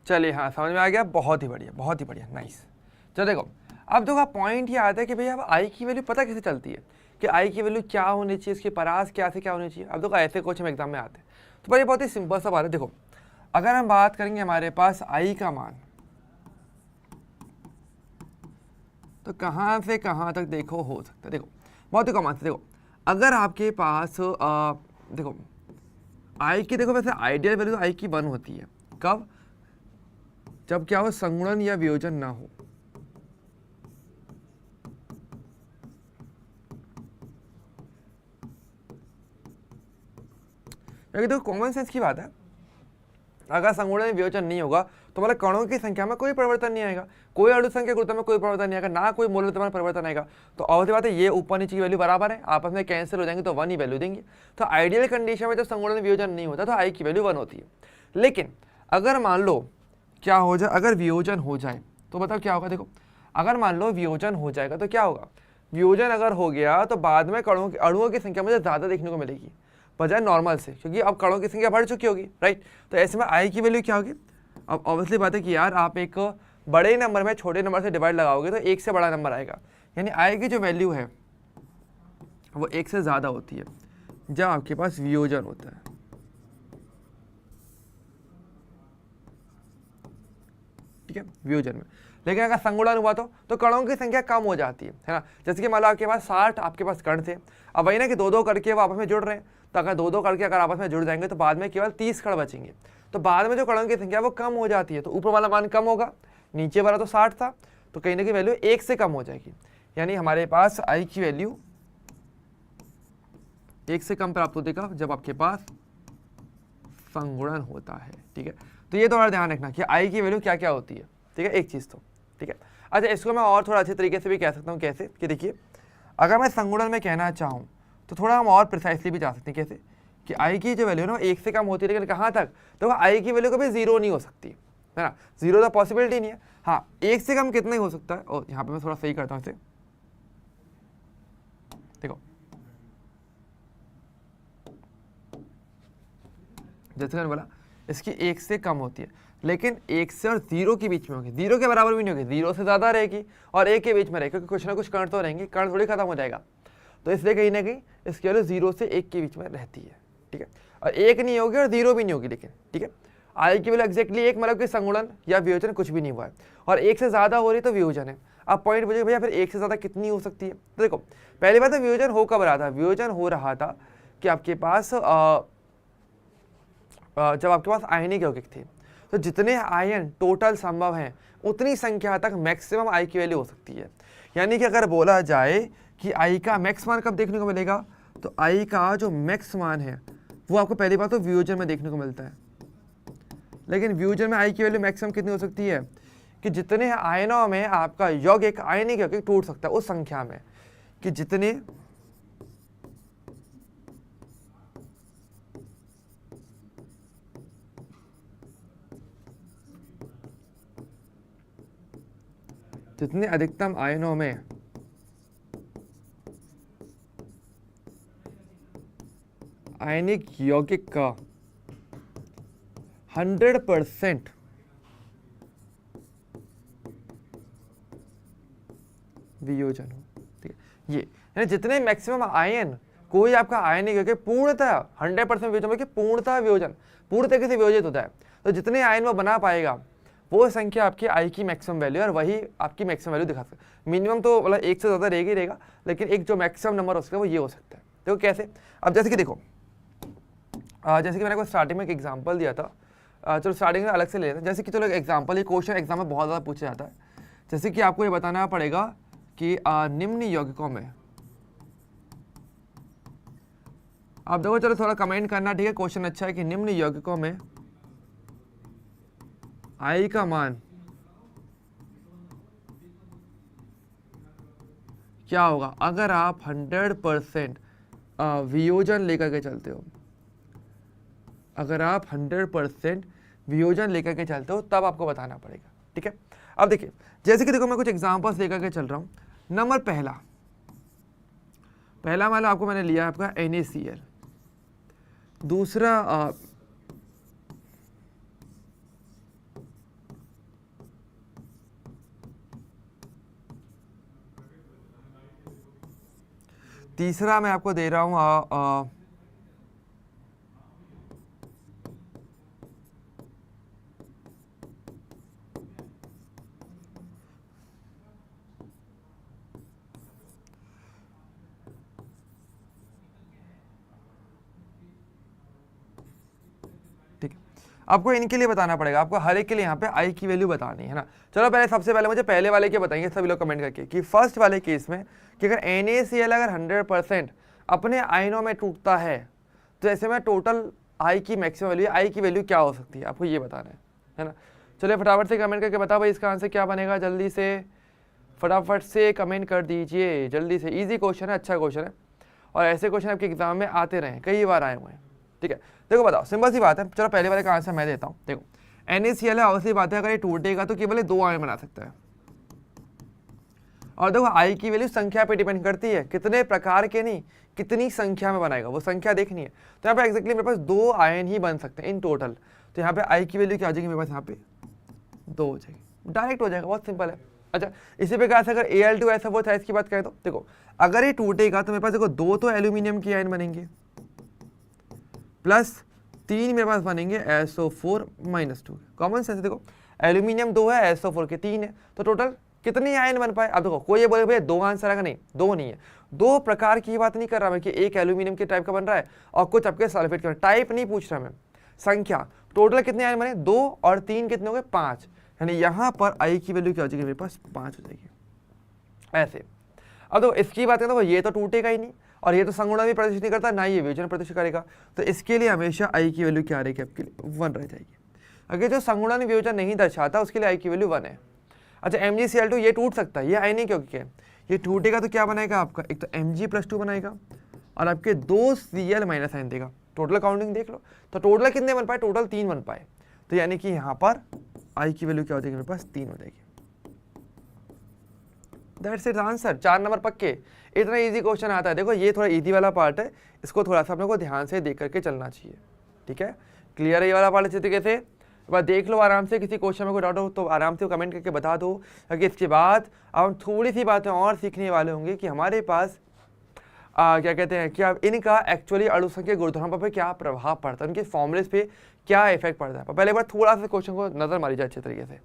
चलिए हाँ, समझ में आ गया, बहुत ही बढ़िया, बहुत ही बढ़िया, नाइस। चलो देखो, अब देखो पॉइंट ये आता है कि भैया अब आई की वैल्यू पता कैसे चलती है, कि आई की वैल्यू क्या होनी चाहिए, इसकी परास क्या से क्या होनी चाहिए। अब देखो ऐसे क्वेश्चन एग्जाम में आते हैं, तो भाई बहुत ही सिंपल सा बात है। देखो अगर हम बात करेंगे हमारे पास आई का मान, तो कहाँ से कहाँ तक देखो हो सकता है। देखो बहुत ही कॉमन से, देखो अगर आपके पास देखो आई की, देखो वैसे आइडियल वैल्यू आई की 1 होती है, कब, जब क्या हो, संगुणन या वियोजन ना हो। क्योंकि देखो कॉमन सेंस की बात है, अगर संगुणन वियोजन नहीं होगा तो मतलब कणों की संख्या में कोई परिवर्तन नहीं आएगा, कोई अणु संख्या गुरुत्व में कोई परिवर्तन नहीं आएगा, ना कोई मूलतत्व में परिवर्तन आएगा। तो ऑब्वियस बात है ये ऊपर नीचे की वैल्यू बराबर है, आपस में कैंसिल हो जाएंगे तो 1 ही वैल्यू देंगे। तो आइडियल कंडीशन में जब संगुणन वियोजन नहीं होता तो आई की वैल्यू 1 होती है। लेकिन अगर मान लो क्या हो जाए, अगर वियोजन हो जाए तो बताओ क्या होगा। देखो अगर मान लो वियोजन हो जाएगा तो क्या होगा, वियोजन अगर हो गया तो बाद में अणुओं की संख्या मुझे ज़्यादा देखने को मिलेगी बजाय नॉर्मल से, क्योंकि अब कणों की संख्या बढ़ चुकी होगी, राइट। तो ऐसे में आई की वैल्यू क्या होगी। अब ऑब्वियसली बात है कि यार आप एक बड़े नंबर में छोटे नंबर से डिवाइड लगाओगे तो 1 से बड़ा नंबर आएगा, यानी आई की जो वैल्यू है वो 1 से ज़्यादा होती है जब आपके पास वियोजन होता है। ठीक है, वियोजन में। लेकिन अगर संगुणन हुआ तो कणों की संख्या कम हो जाती है ना। जैसे कि मान लो आपके पास 60 आपके पास कण थे, अब वही ना कि 2-2 करके वो आपस में जुड़ रहे हैं, तो अगर 2-2 करके अगर आपस में जुड़ जाएंगे तो बाद में केवल 30 कण बचेंगे, तो बाद में जो कणों की संख्या वो कम हो जाती है, तो ऊपर वाला मान कम होगा, नीचे वाला तो 60 था, तो कहीं ना कहीं वैल्यू 1 से कम हो जाएगी। यानी हमारे पास आई की वैल्यू 1 से कम प्राप्त होती है जब आपके पास संगुणन होता है। ठीक है, तो ये थोड़ा ध्यान रखना कि आई की वैल्यू क्या क्या होती है। ठीक है, एक चीज़ तो ठीक है। अच्छा, इसको मैं और थोड़ा अच्छे तरीके से भी कह सकता हूँ। कैसे कि देखिए, अगर मैं संगुणन में कहना चाहूँ तो थोड़ा हम और प्रिसाइसली भी जा सकते हैं। कैसे कि आई की जो वैल्यू है ना 1 से कम होती है, लेकिन कहाँ तक, तो आई की वैल्यू कभी 0 नहीं हो सकती है ना, 0 तो पॉसिबिलिटी नहीं है। हाँ, 1 से कम कितना ही हो सकता है, और यहाँ पे मैं थोड़ा सही करता हूँ इसे। देखो, जैसे मैंने बोला इसकी 1 से कम होती है, लेकिन 1 से और 0 के बीच में होगी, 0 के बराबर भी नहीं होगी, 0 से ज़्यादा रहेगी और 1 के बीच में रहेगी, क्योंकि कुछ ना कुछ कर्ण तो रहेंगे, कर्ण थोड़ी खत्म हो जाएगा। तो इसलिए कहीं ना कहीं इसकी वैल्यू 0 से 1 के बीच में रहती है, ठीक है। और 1 नहीं होगी और 0 भी नहीं होगी, लेकिन ठीक है, आई की वैल्यू एक्जैक्टली 1, मतलब कि संगुणन या वियोजन कुछ भी नहीं हुआ है, और 1 से ज़्यादा हो रही तो वियोजन है। अब पॉइंट पूछे भैया फिर 1 से ज़्यादा कितनी हो सकती है, तो देखो पहली बात तो वियोजन हो कब रहा था, वियोजन हो रहा था कि आपके पास जब आपके पास आयनिक यौगिक थे, तो जितने आयन टोटल संभव हैं उतनी संख्या तक मैक्सिमम आई की वैल्यू हो सकती है। यानी कि अगर बोला जाए कि आई का मैक्स मान कब देखने को मिलेगा, तो आई का जो मैक्स मान है वो आपको पहली बात तो वियोजन में देखने को मिलता है। लेकिन वियोजन में आई की वैल्यू मैक्सिमम कितनी हो सकती है कि जितने आयनों में आपका यौगिक आयनिक यौगिक टूट सकता है उस संख्या में, कि जितने अधिकतम आयनों में आयनिक यौगिक का 100% वियोजन हो, ठीक है। ये यानी जितने मैक्सिमम आयन कोई आपका आयनिक यौगिक पूर्णतः 100% वियोजन, मतलब पूर्णतः वियोजन, पूर्ण तरीके से वियोजित होता है, तो जितने आयन वो बना पाएगा वो संख्या आपकी आई की मैक्सिमम वैल्यू, और वही आपकी मैक्सिमम वैल्यू दिखा सकता है। मिनिमम तो मतलब 1 से ज़्यादा रहेगा ही रहेगा, लेकिन एक जो मैक्सिमम नंबर हो सकता है वो ये हो सकता है। देखो कैसे, अब जैसे कि देखो, जैसे कि मैंने को स्टार्टिंग में एक एग्जांपल दिया था, चलो स्टार्टिंग में अलग से ले लेते हैं। जैसे कि चलो एग्जांपल, ये क्वेश्चन एग्जाम में बहुत ज़्यादा पूछा जाता है। जैसे कि आपको ये बताना पड़ेगा कि निम्न यौगिकों में, आप देखो चलो थोड़ा कमेंट करना, ठीक है, क्वेश्चन अच्छा है, कि निम्न यौगिकों में आई का मान क्या होगा अगर आप 100% वियोजन लेकर के चलते हो। अगर आप 100% वियोजन लेकर के चलते हो तब आपको बताना पड़ेगा, ठीक है। अब देखिए, जैसे कि देखो मैं कुछ एग्जांपल्स लेकर के चल रहा हूँ। नंबर पहला मान लो आपको मैंने लिया आपका NaCl, दूसरा तीसरा मैं आपको दे रहा हूँ ठीक है। आपको इनके लिए बताना पड़ेगा, आपको हर एक के लिए यहाँ पे आई की वैल्यू बतानी है ना। चलो पहले सबसे पहले मुझे पहले वाले के बताएंगे सभी लोग कमेंट करके, कि फर्स्ट वाले केस में कि अगर NaCl अगर 100% अपने आयनों में टूटता है तो ऐसे में टोटल आई की मैक्सिमम वैल्यू, आई की वैल्यू क्या हो सकती है, आपको ये बताना है ना। चलिए फटाफट से कमेंट करके बताओ भाई इसका आंसर क्या बनेगा, जल्दी से फटाफट से कमेंट कर दीजिए जल्दी से। इजी क्वेश्चन है, अच्छा क्वेश्चन है, और ऐसे क्वेश्चन आपके एग्जाम में आते रहे, कई बार आए हुए हैं, ठीक है। देखो बताओ, सिंपल सी बात है, चलो पहले वाले का आंसर मैं देता हूँ। देखो NaCl है, ऑब्वियसली बात है, अगर ये टूटेगा तो केवल 2 आयन बना सकता है, और देखो आई की वैल्यू संख्या पे डिपेंड करती है, कितने प्रकार के नहीं, कितनी संख्या में बनाएगा वो संख्या देखनी है। तो यहाँ पे एक्जैक्टली मेरे पास 2 आयन ही बन सकते हैं इन टोटल, तो यहाँ पे आई की वैल्यू क्या आ जाएगी मेरे पास, यहाँ पे 2 हो जाएगी, डायरेक्ट हो जाएगा, बहुत सिंपल है। अच्छा, इसी प्रकार से अगर Al2SO4 की बात करें तो देखो अगर ये टूटेगा तो मेरे पास देखो 2 तो एल्यूमिनियम के आयन बनेंगे, प्लस 3 मेरे पास बनेंगे SO4-2। कॉमन सेंस, देखो एल्यूमिनियम 2 है, SO4 के 3 है, तो टोटल कितने आयन बन पाए। अब देखो कोई ये बोले भैया 2 आंसर आएगा, नहीं 2 नहीं है, 2 प्रकार की बात नहीं कर रहा मैं कि एक एल्यूमिनियम के टाइप का बन रहा है और कुछ आपके सल्फेट का, टाइप नहीं पूछ रहा मैं, संख्या टोटल कितने आयन बने, 2 और 3 कितने हो गए, 5, यानी यहाँ पर आई की वैल्यू क्या हो जाएगी मेरे पास, 5 हो जाएगी ऐसे। अब तो इसकी बात करें तो ये तो टूटेगा ही नहीं, और ये तो संगुणन भी प्रदर्शित नहीं करता, ना ये वियोजन प्रदर्शित करेगा, तो इसके लिए हमेशा आई की वैल्यू क्या रहेगी आपके लिए, 1 रह जाएगी। अगर जो संगुणन वियोजन नहीं दर्शाता उसके लिए आई की वैल्यू 1 है। अच्छा MgCl2 ये टूट सकता है, ये आई नहीं क्योंकि ये टूटेगा तो क्या बनाएगा आपका, एक तो Mg+2 बनाएगा और आपके 2 Cl माइनस आइन देगा। टोटल काउंटिंग देख लो, तो टोटल कितने बन पाए, टोटल 3 बन पाए। तो यानी कि यहाँ पर आई की वैल्यू क्या हो जाएगी मेरे पास, 3 हो जाएगी। दैट्स इट आंसर, 4 नंबर पक्के। इतना इजी क्वेश्चन आता है। देखो ये थोड़ा इजी वाला पार्ट है, इसको थोड़ा सा अपने को ध्यान से देख करके चलना चाहिए, ठीक है। क्लियर है ये वाला पार्ट अच्छे तरीके से। बात देख लो आराम से, किसी क्वेश्चन में कोई डाउट हो तो आराम से कमेंट करके बता दो, ताकि इसके बाद अब हम थोड़ी सी बातें और सीखने वाले होंगे कि हमारे पास क्या कहते हैं कि अब इनका एक्चुअली अणुसंख्यक गुणधर्मों पर क्या प्रभाव पड़ता है, उनके फॉर्मूलेस पे क्या इफेक्ट पड़ता है। पहले एक बार थोड़ा सा क्वेश्चन को नजर मारी जाए अच्छे तरीके से।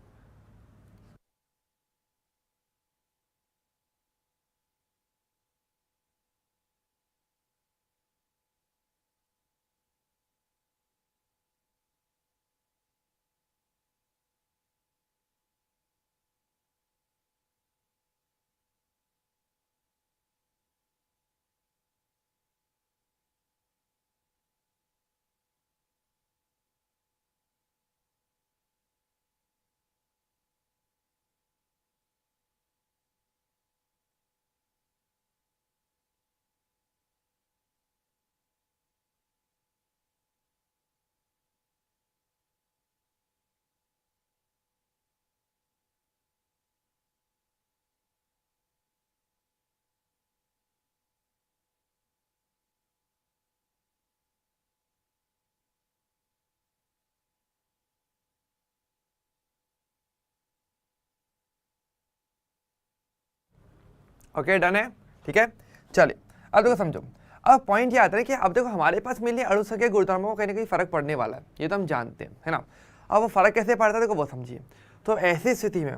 ओके डन है, ठीक है। चलिए अब देखो समझो, अब पॉइंट ये आता है कि अब देखो हमारे पास मिलने अणुसंख्यक गुणधर्मों को कहीं ना कहीं फर्क पड़ने वाला है, ये तो हम जानते हैं, है ना। अब वो फर्क कैसे पड़ता है देखो वो समझिए। तो ऐसी स्थिति में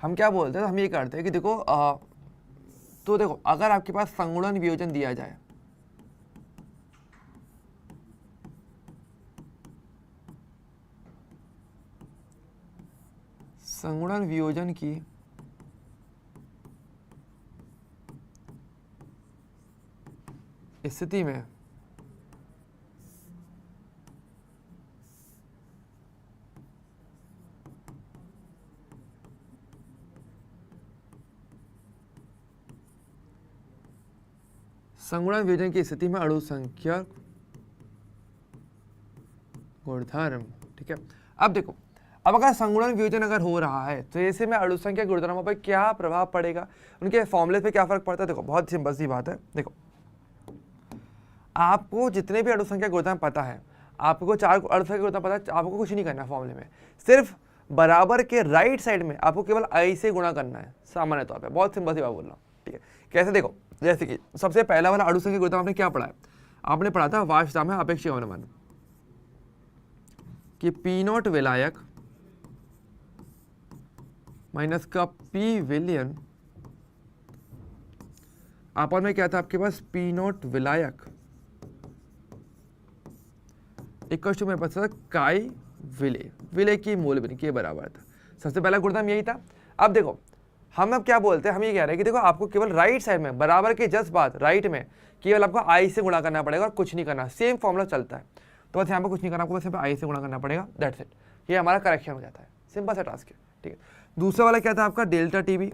हम क्या बोलते हैं, तो हम ये करते हैं कि देखो तो देखो अगर आपके पास संगुणन वियोजन दिया जाए, संगुणन वियोजन की स्थिति में संगुणन वियोजन की स्थिति में अणुसंख्यक गुणधर्म, ठीक है। अब देखो अब अगर संगुणन वियोजन अगर हो रहा है तो ऐसे में अणुसंख्यक गुणधर्मों पर क्या प्रभाव पड़ेगा, उनके फॉर्मूले पे क्या फर्क पड़ता है। देखो बहुत सिंपल सी बात है, देखो आपको जितने भी अणुसंख्यक गुणधर्म पता है, आपको 4 अणुसंख्यक गुणधर्म पता है, आपको कुछ नहीं करना फॉर्मूले में, सिर्फ बराबर के राइट साइड में आपको केवल आई से गुणा करना है सामान्य तौर पे। बहुत सिंपल सी बात बोल रहा हूँ, ठीक है। कैसे देखो, जैसे कि सबसे पहला वाला अणुसंख्यक गुणधर्म आपने क्या पढ़ा है, आपने पढ़ा था वाष्पदाब में आपेक्षिक अवनमन कि P0 विलायक माइनस का P विलयन आपन में क्या था आपके पास, P0 विलायक इक्वल टू मेरे पास काई विलय, विलय की मूल बिंदु के बराबर था। सबसे पहला गुणधर्म यही था। अब देखो हम अब क्या बोलते हैं, हम ये कह रहे हैं कि देखो आपको केवल राइट साइड में बराबर के जस्ट बाद राइट में केवल आपको आई से गुणा करना पड़ेगा और कुछ नहीं करना, सेम फॉर्मूला चलता है। तो बस यहाँ पर कुछ नहीं करना, आपको बस यहाँ पे आई से गुणा करना पड़ेगा, दैट्स इट। ये हमारा करेक्शन हो जाता है, सिंपल सा टास्क है, ठीक है। दूसरा वाला क्या था आपका डेल्टा टीबी,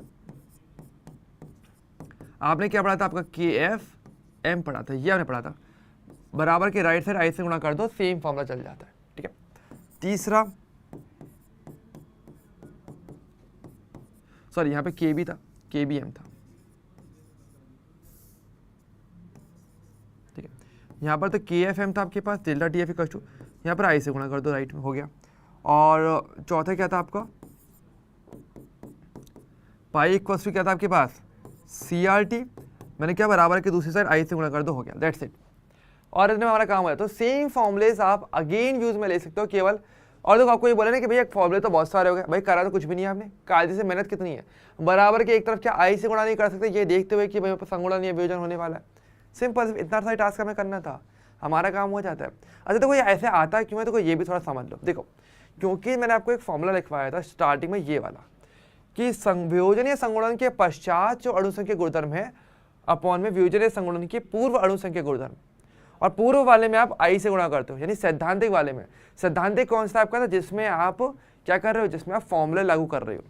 आपने क्या पढ़ा था, आपका KFM पढ़ा था, ये आपने पढ़ा था, बराबर के राइट साइड आई से गुणा कर दो, सेम फॉर्मूला चल जाता है, ठीक है। तीसरा सॉरी यहाँ पे KB था, KBM था, ठीक है। यहाँ पर तो KFM था आपके पास, डेल्टा TF इक्वल टू यहाँ पर आई से गुणा कर दो, राइट में हो गया। और चौथा क्या था आपका, पाई इक्वल टू क्या था आपके पास, CRT, मैंने क्या बराबर के दूसरी साइड आई से गुणा कर दो, हो गया, दैट्स इट। और इसमें हमारा काम है, तो सेम फॉर्मूलेस आप अगेन यूज में ले सकते हो केवल। और देखो आपको ये बोले ना कि भैया फॉर्मूले तो बहुत सारे हो गए, भाई करा तो कुछ भी नहीं है आपने, कायदे से मेहनत कितनी है, बराबर के एक तरफ क्या आई से गुणा नहीं कर सकते, ये देखते हुए कि भाई संगुणन या वियोजन होने वाला है, सिंपल, इतना सारा टास्क हमें करना था, हमारा काम हो जाता है। अच्छा देखो ये ऐसे आता है क्यों है, देखो ये भी थोड़ा समझ लो। देखो क्योंकि मैंने आपको एक फॉर्मूला लिखवाया था स्टार्टिंग में, ये वाला कि वियोजन या संगुणन के पश्चात जो अणुसंख्यक गुणधर्म है अपॉन में वियोजन या संगुणन के पूर्व अणुसंख्यक गुणधर्म, और पूर्व वाले में आप आई से गुणा करते हो, यानी सैद्धांतिक वाले में। सैद्धांतिक कौन सा आपका था, जिसमें आप क्या कर रहे हो, जिसमें आप फॉर्मूला लागू कर रहे हो,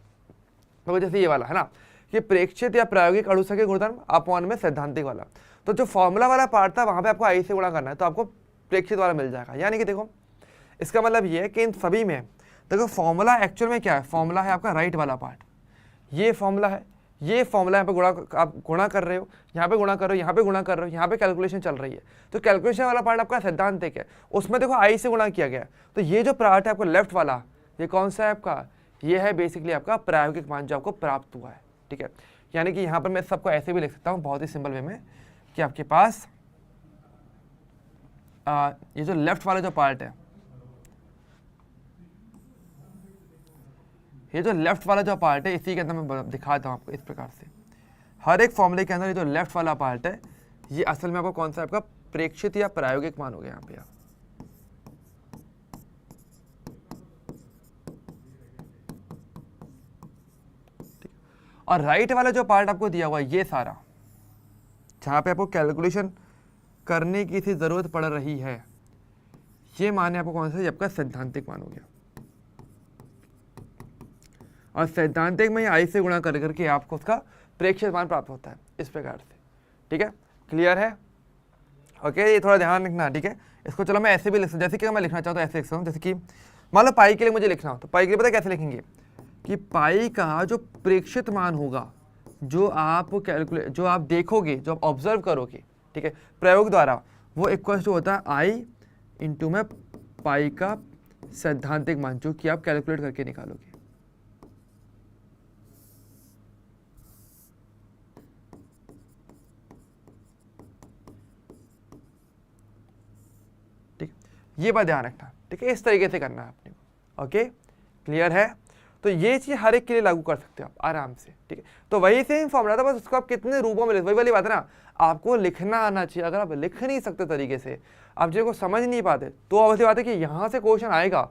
तो जैसे ये वाला है ना कि प्रेक्षित या प्रायोगिक अणुसंख्यक के गुणधर्म अपॉन में सैद्धांतिक वाला, तो जो फॉर्मूला वाला पार्ट था वहां पे आपको आई से गुणा करना है, तो आपको प्रेक्षित वाला मिल जाएगा। यानी कि देखो इसका मतलब ये है कि इन सभी में देखो फॉर्मूला एक्चुअल में क्या है, फॉर्मूला है आपका राइट वाला पार्ट, ये फॉर्मूला है, ये फॉर्मूला यहाँ पे गुणा, आप गुणा कर रहे हो, यहाँ पे गुणा कर रहे हो, यहाँ पे गुणा कर रहे हो, यहाँ पे कैलकुलेशन चल रही है, तो कैलकुलेशन वाला पार्ट आपका सैद्धांतिक है, उसमें देखो आई से गुणा किया गया। तो ये जो पार्ट है आपको लेफ्ट वाला, ये कौन सा है आपका, ये है बेसिकली आपका प्रायोगिक मान जो आपको प्राप्त हुआ है। ठीक है, यानी कि यहाँ पर मैं सबको ऐसे भी लिख सकता हूँ बहुत ही सिंपल वे में कि आपके पास ये जो लेफ्ट वाला जो पार्ट है, ये जो लेफ्ट वाला जो पार्ट है, इसी के अंदर मैं दिखाता हूँ आपको इस प्रकार से। हर एक फॉर्मूले के अंदर ये जो लेफ्ट वाला पार्ट है, ये असल में आपको कौन सा आपका प्रेक्षित या प्रायोगिक मान हो गया यहाँ पे आप। और राइट वाला जो पार्ट आपको दिया हुआ है ये सारा, जहाँ पे आपको कैलकुलेशन करने की सी जरूरत पड़ रही है, ये मान है आपको कौन सा, ये आपका सैद्धांतिक मान हो गया। और सैद्धांतिक में आई से गुणा कर करके आपको उसका प्रेक्षित मान प्राप्त होता है इस प्रकार से। ठीक है, क्लियर है? ओके, ये थोड़ा ध्यान रखना। ठीक है, इसको चलो मैं ऐसे भी लिख सकता हूँ, जैसे कि मैं लिखना चाहता हूँ ऐसे लिख सकता हूँ, जैसे कि मान लो पाई के लिए मुझे लिखना हो, तो पाई के लिए पता कैसे लिखेंगे कि पाई का जो प्रेक्षित मान होगा, जो आप जो आप देखोगे, जो आप ऑब्जर्व करोगे, ठीक है, प्रयोग द्वारा, वो इक्वल टू होता है आई इंटू में पाई का सैद्धांतिक मान, जो कि आप कैलकुलेट करके निकालोगे। ठीक, ये बात ध्यान रखना। ठीक है, इस तरीके से करना है आपने को। ओके, क्लियर है? तो ये चीज हर एक के लिए लागू कर सकते हो आप आराम से। ठीक है, तो वही सेम फॉर्मूला था, बस उसको आप कितने रूपों में लिख, वही वाली बात है ना, आपको लिखना आना चाहिए। अगर आप लिख नहीं सकते तरीके से, आप चीज़ों को समझ नहीं पाते, तो ऑब्वियसली बात है कि यहाँ से क्वेश्चन आएगा।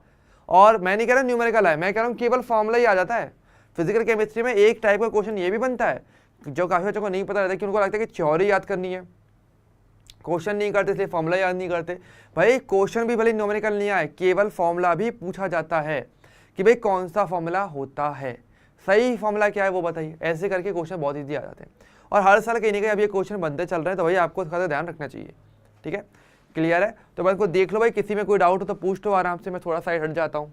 और मैं नहीं कह रहा न्यूमेरिकल आए, मैं कह रहा हूँ केवल फॉर्मूला ही आ जाता है। फिजिकल केमिस्ट्री में एक टाइप का क्वेश्चन ये भी बनता है, जो काफी बच्चों को नहीं पता रहता, कि उनको लगता है कि थ्योरी याद करनी है, क्वेश्चन नहीं करते इसलिए फॉर्मूला याद नहीं करते। भाई क्वेश्चन भी भले न्यूमेरिकल नहीं आए, केवल फॉर्मूला भी पूछा जाता है कि भाई कौन सा फॉर्मूला होता है, सही फॉर्मूला क्या है वो बताइए। ऐसे करके क्वेश्चन बहुत ईजी आ जाते हैं, और हर साल कहीं ना कहीं अब ये क्वेश्चन बनते चल रहे हैं, तो भाई आपको इसका ध्यान रखना चाहिए। ठीक है, क्लियर है? तो बस को देख लो भाई, किसी में कोई डाउट हो तो पूछ लो आराम से, मैं थोड़ा साइड हट जाता हूँ।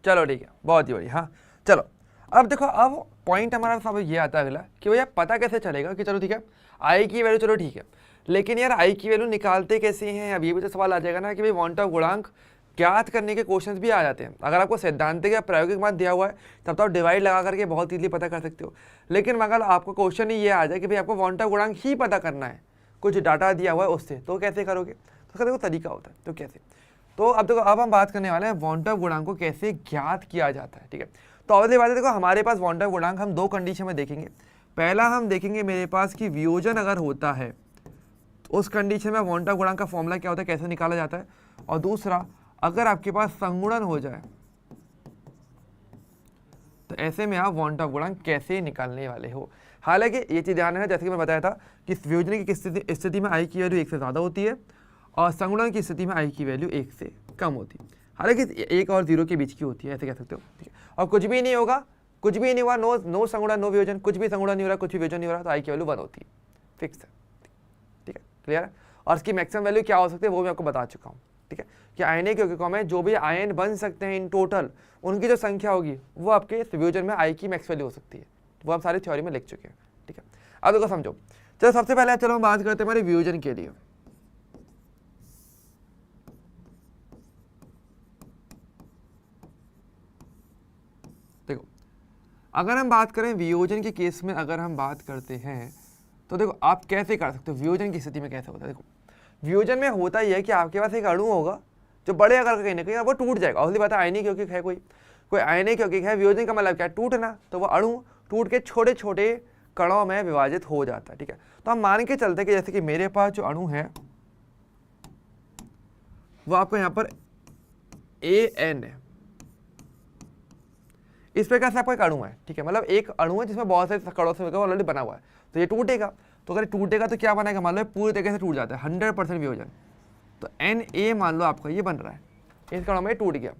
चलो ठीक है, बहुत ही बढ़िया। हाँ चलो, अब देखो, अब पॉइंट हमारा सब ये आता है अगला कि भैया पता कैसे चलेगा कि चलो ठीक है आई की वैल्यू चलो ठीक है, लेकिन यार आई की वैल्यू निकालते कैसे हैं, अब ये भी तो सवाल आ जाएगा ना कि भाई वांट ऑफ गुणांक ज्ञात करने के क्वेश्चंस भी आ जाते हैं। अगर आपको सैद्धांतिक या प्रायोगिक मान दिया हुआ है तब तो आप डिवाइड लगा करके बहुत इजीली पता कर सकते हो। लेकिन अगर आपको क्वेश्चन ही ये आ जाए कि भाई आपको वांट ऑफ गुणांक ही पता करना है, कुछ डाटा दिया हुआ है उससे, तो कैसे करोगे? तो उसका देखो तरीका होता है। तो कैसे, तो अब देखो अब हम बात करने वाले हैं वांट ऑफ गुणांक को कैसे ज्ञात किया जाता है। ठीक है, तो अगली बात है देखो हमारे पास वांट ऑफ गुणांक हम दो कंडीशन में देखेंगे। पहला हम देखेंगे मेरे पास कि वियोजन अगर होता है तो उस कंडीशन में वांट ऑफ गुणांक का फॉर्मूला क्या होता है, कैसे निकाला जाता है। और दूसरा, अगर आपके पास संगुणन हो जाए तो ऐसे में आप वांट ऑफ गुणांक कैसे निकालने वाले हो। हालांकि ये चीज़ ध्यान है, जैसे कि मैं बताया था कि वियोजन की स्थिति में आई की वैल्यू 1 से ज़्यादा होती है और संगुणन की स्थिति में आई की वैल्यू 1 से कम होती है। हालांकि 1 और 0 के बीच की होती है, ऐसे कह सकते हो। ठीक है, और कुछ भी नहीं होगा, कुछ भी नहीं हुआ, नो संगुणन नो वियोजन, कुछ भी संगुणन नहीं हो रहा, कुछ भी वियोजन नहीं हो रहा, तो आई की वैल्यू 1 होती है, फिक्स है। ठीक है, क्लियर है। और इसकी मैक्सिमम वैल्यू क्या हो सकती है वो मैं आपको बता चुका हूँ। ठीक है, कि आयनिक यौगिकों में जो भी आयन बन सकते हैं इन टोटल, उनकी जो संख्या होगी वो आपके वियोजन में आई की मैक्स वैल्यू हो सकती है। वो हम सारी थ्योरी में लिख चुके हैं। ठीक है, अब देखो समझो। चलो सबसे पहले चलो हम बात करते हैं हमारे वियोजन के लिए। देखो अगर हम बात करें वियोजन के केस में, अगर हम बात करते हैं तो देखो आप कैसे कर सकते हो वियोजन की स्थिति में कैसे होता है। देखो वियोजन में होता ही है कि आपके पास एक अणु होगा जो बड़े आकार का कहीं ना कहीं वो टूट जाएगा। और बात है आयनिक यौगिक है, कोई आयनिक यौगिक है, वियोजन का मतलब क्या है, टूटना। तो वो अणु टूट के छोटे छोटे कणों में विभाजित हो जाता है। ठीक है, तो हम मान के चलते कि जैसे कि मेरे पास जो अणु है वो आपको यहाँ पर AN है, इस प्रकार से आपका एक अणु है। ठीक है, मतलब एक अणु है जिसमें बहुत सारे कणों से ऑलरेडी बना हुआ है, तो ये टूटेगा। तो अगर टूटेगा तो क्या बनेगा, मान लो पूरी तरीके से टूट जाता है 100% वियोजन, तो Na मान लो आपका ये बन रहा है, इस कणों में टूट गया।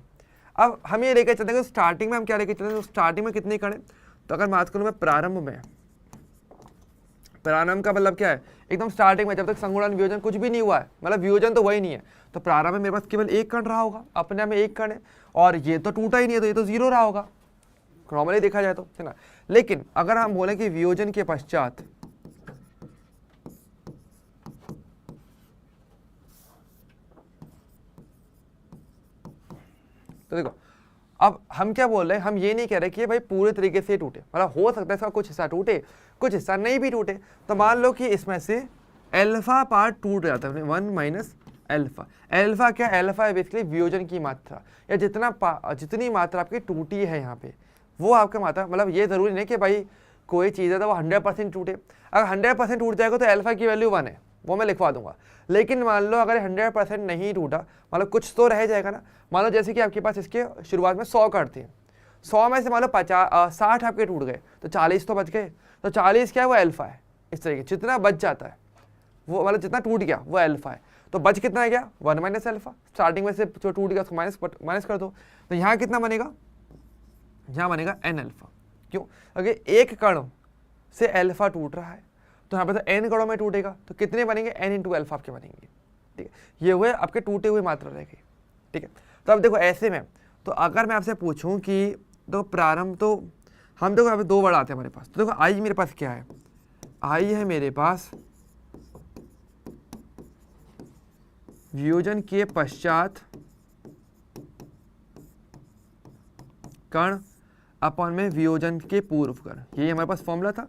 अब हम ये लेकर चलते हैं स्टार्टिंग में हम क्या लेकर चलते हैं, तो स्टार्टिंग में कितने कण, तो अगर बात करूँ मैं प्रारंभ में, प्रारंभ का मतलब क्या है, एकदम स्टार्टिंग में जब तक संगुणन वियोजन कुछ भी नहीं हुआ है, मतलब वियोजन तो वही नहीं है, तो प्रारंभ में मेरे पास केवल एक कण रहा होगा, अपने आप में एक कण है, और ये तो टूटा ही नहीं है, तो ये तो 0 रहा होगा नॉर्मली देखा जाए तो, है ना। लेकिन अगर हम बोले कि वियोजन के पश्चात तो देखो अब हम क्या बोल रहे हैं, हम ये नहीं कह रहे कि भाई पूरे तरीके से टूटे, मतलब हो सकता है इसका कुछ हिस्सा टूटे, कुछ हिस्सा नहीं भी टूटे। तो मान लो कि इसमें से अल्फा पार्ट टूट जाता है, 1 माइनस अल्फा। अल्फा क्या, अल्फा है बेसिकली वियोजन की मात्रा, या जितनी मात्रा आपकी टूटी है यहाँ पे वो आपका मात्रा। मतलब ये जरूरी नहीं कि भाई कोई चीज़ है तो वो 100% टूटे, अगर 100% टूट जाएगा तो अल्फा की वैल्यू 1 है, वो मैं लिखवा दूंगा। लेकिन मान लो अगर 100% नहीं टूटा, मतलब कुछ तो रह जाएगा ना। मान लो जैसे कि आपके पास इसके शुरुआत में 100 कण थे, 100 में से मान लो 60 आपके टूट गए, तो 40 तो बच गए। तो 40 क्या है, वो अल्फा है। इस तरीके जितना बच जाता है वो, मतलब जितना टूट गया वो अल्फा है। तो बच कितना है, क्या 1 माइनस अल्फा, स्टार्टिंग में से जो टूट गया उसको माइनस कर दो, तो यहाँ कितना बनेगा, यहाँ बनेगा n अल्फा। क्यों, अगर एक कण से अल्फा टूट रहा है तो यहाँ पे तो n कणों में टूटेगा, तो कितने बनेंगे, n इंटू अल्फा आपके बनेंगे। ठीक है, ये हुए आपके टूटे हुए मात्रा रह गई। ठीक है, तो अब देखो ऐसे में, तो अगर मैं आपसे पूछूं कि तो प्रारंभ, तो हम देखो यहाँ पे 2 वर्ड आते हैं हमारे पास। तो देखो आई मेरे पास क्या है, आई है मेरे पास वियोजन के पश्चात कण अपॉन में वियोजन के पूर्व कण, यही हमारे पास फॉर्मूला था।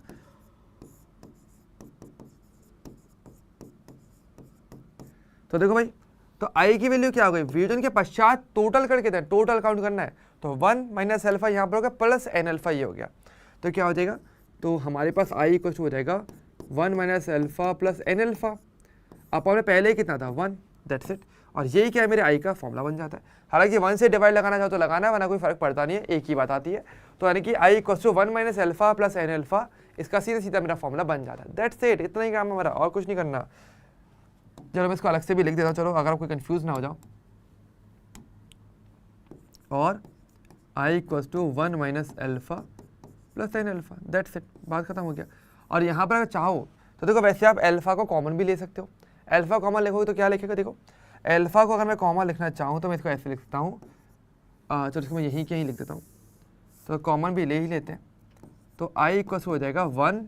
तो देखो भाई, तो आई की वैल्यू क्या हो गई, वियोजन के पश्चात टोटल कण कितने, टोटल काउंट करना है, तो 1 माइनस अल्फा यहाँ पर होगा प्लस n अल्फा ये हो गया। तो क्या हो जाएगा, तो हमारे पास आई इक्वल हो जाएगा 1 minus alpha plus n alpha, upon में पहले कितना था 1, दैट्स इट। और यही क्या है, मेरे आई का फॉर्मूला बन जाता है। हालांकि 1 से डिवाइड लगाना चाहो तो लगाना, वरना कोई फर्क पड़ता नहीं है, एक ही बात आती है। तो यानी कि I equal to 1 minus alpha plus n alpha, इसका सीधा सीधा मेरा फॉर्मूला बन जाता है। दैट्स इट, इतना ही काम है हमारा, और कुछ नहीं करना। चलो मैं इसको अलग से भी लिख देता हूँ, चलो अगर आप कोई कंफ्यूज ना हो जाओ। और I equal to 1 minus alpha plus n alpha, that's it, बात खत्म हो गया। और यहाँ पर अगर चाहो तो देखो वैसे आप अल्फा को कॉमन भी ले सकते हो। अल्फा कॉमन लिखोगे तो क्या लिखेगा, देखो अल्फा को अगर मैं कॉमन लिखना चाहूँ तो मैं इसको ऐसे लिख सकता हूँ, चलो इसको मैं यहीं के ही लिख देता हूँ, तो कॉमन भी ले ही लेते हैं। तो आई इक्वल हो जाएगा 1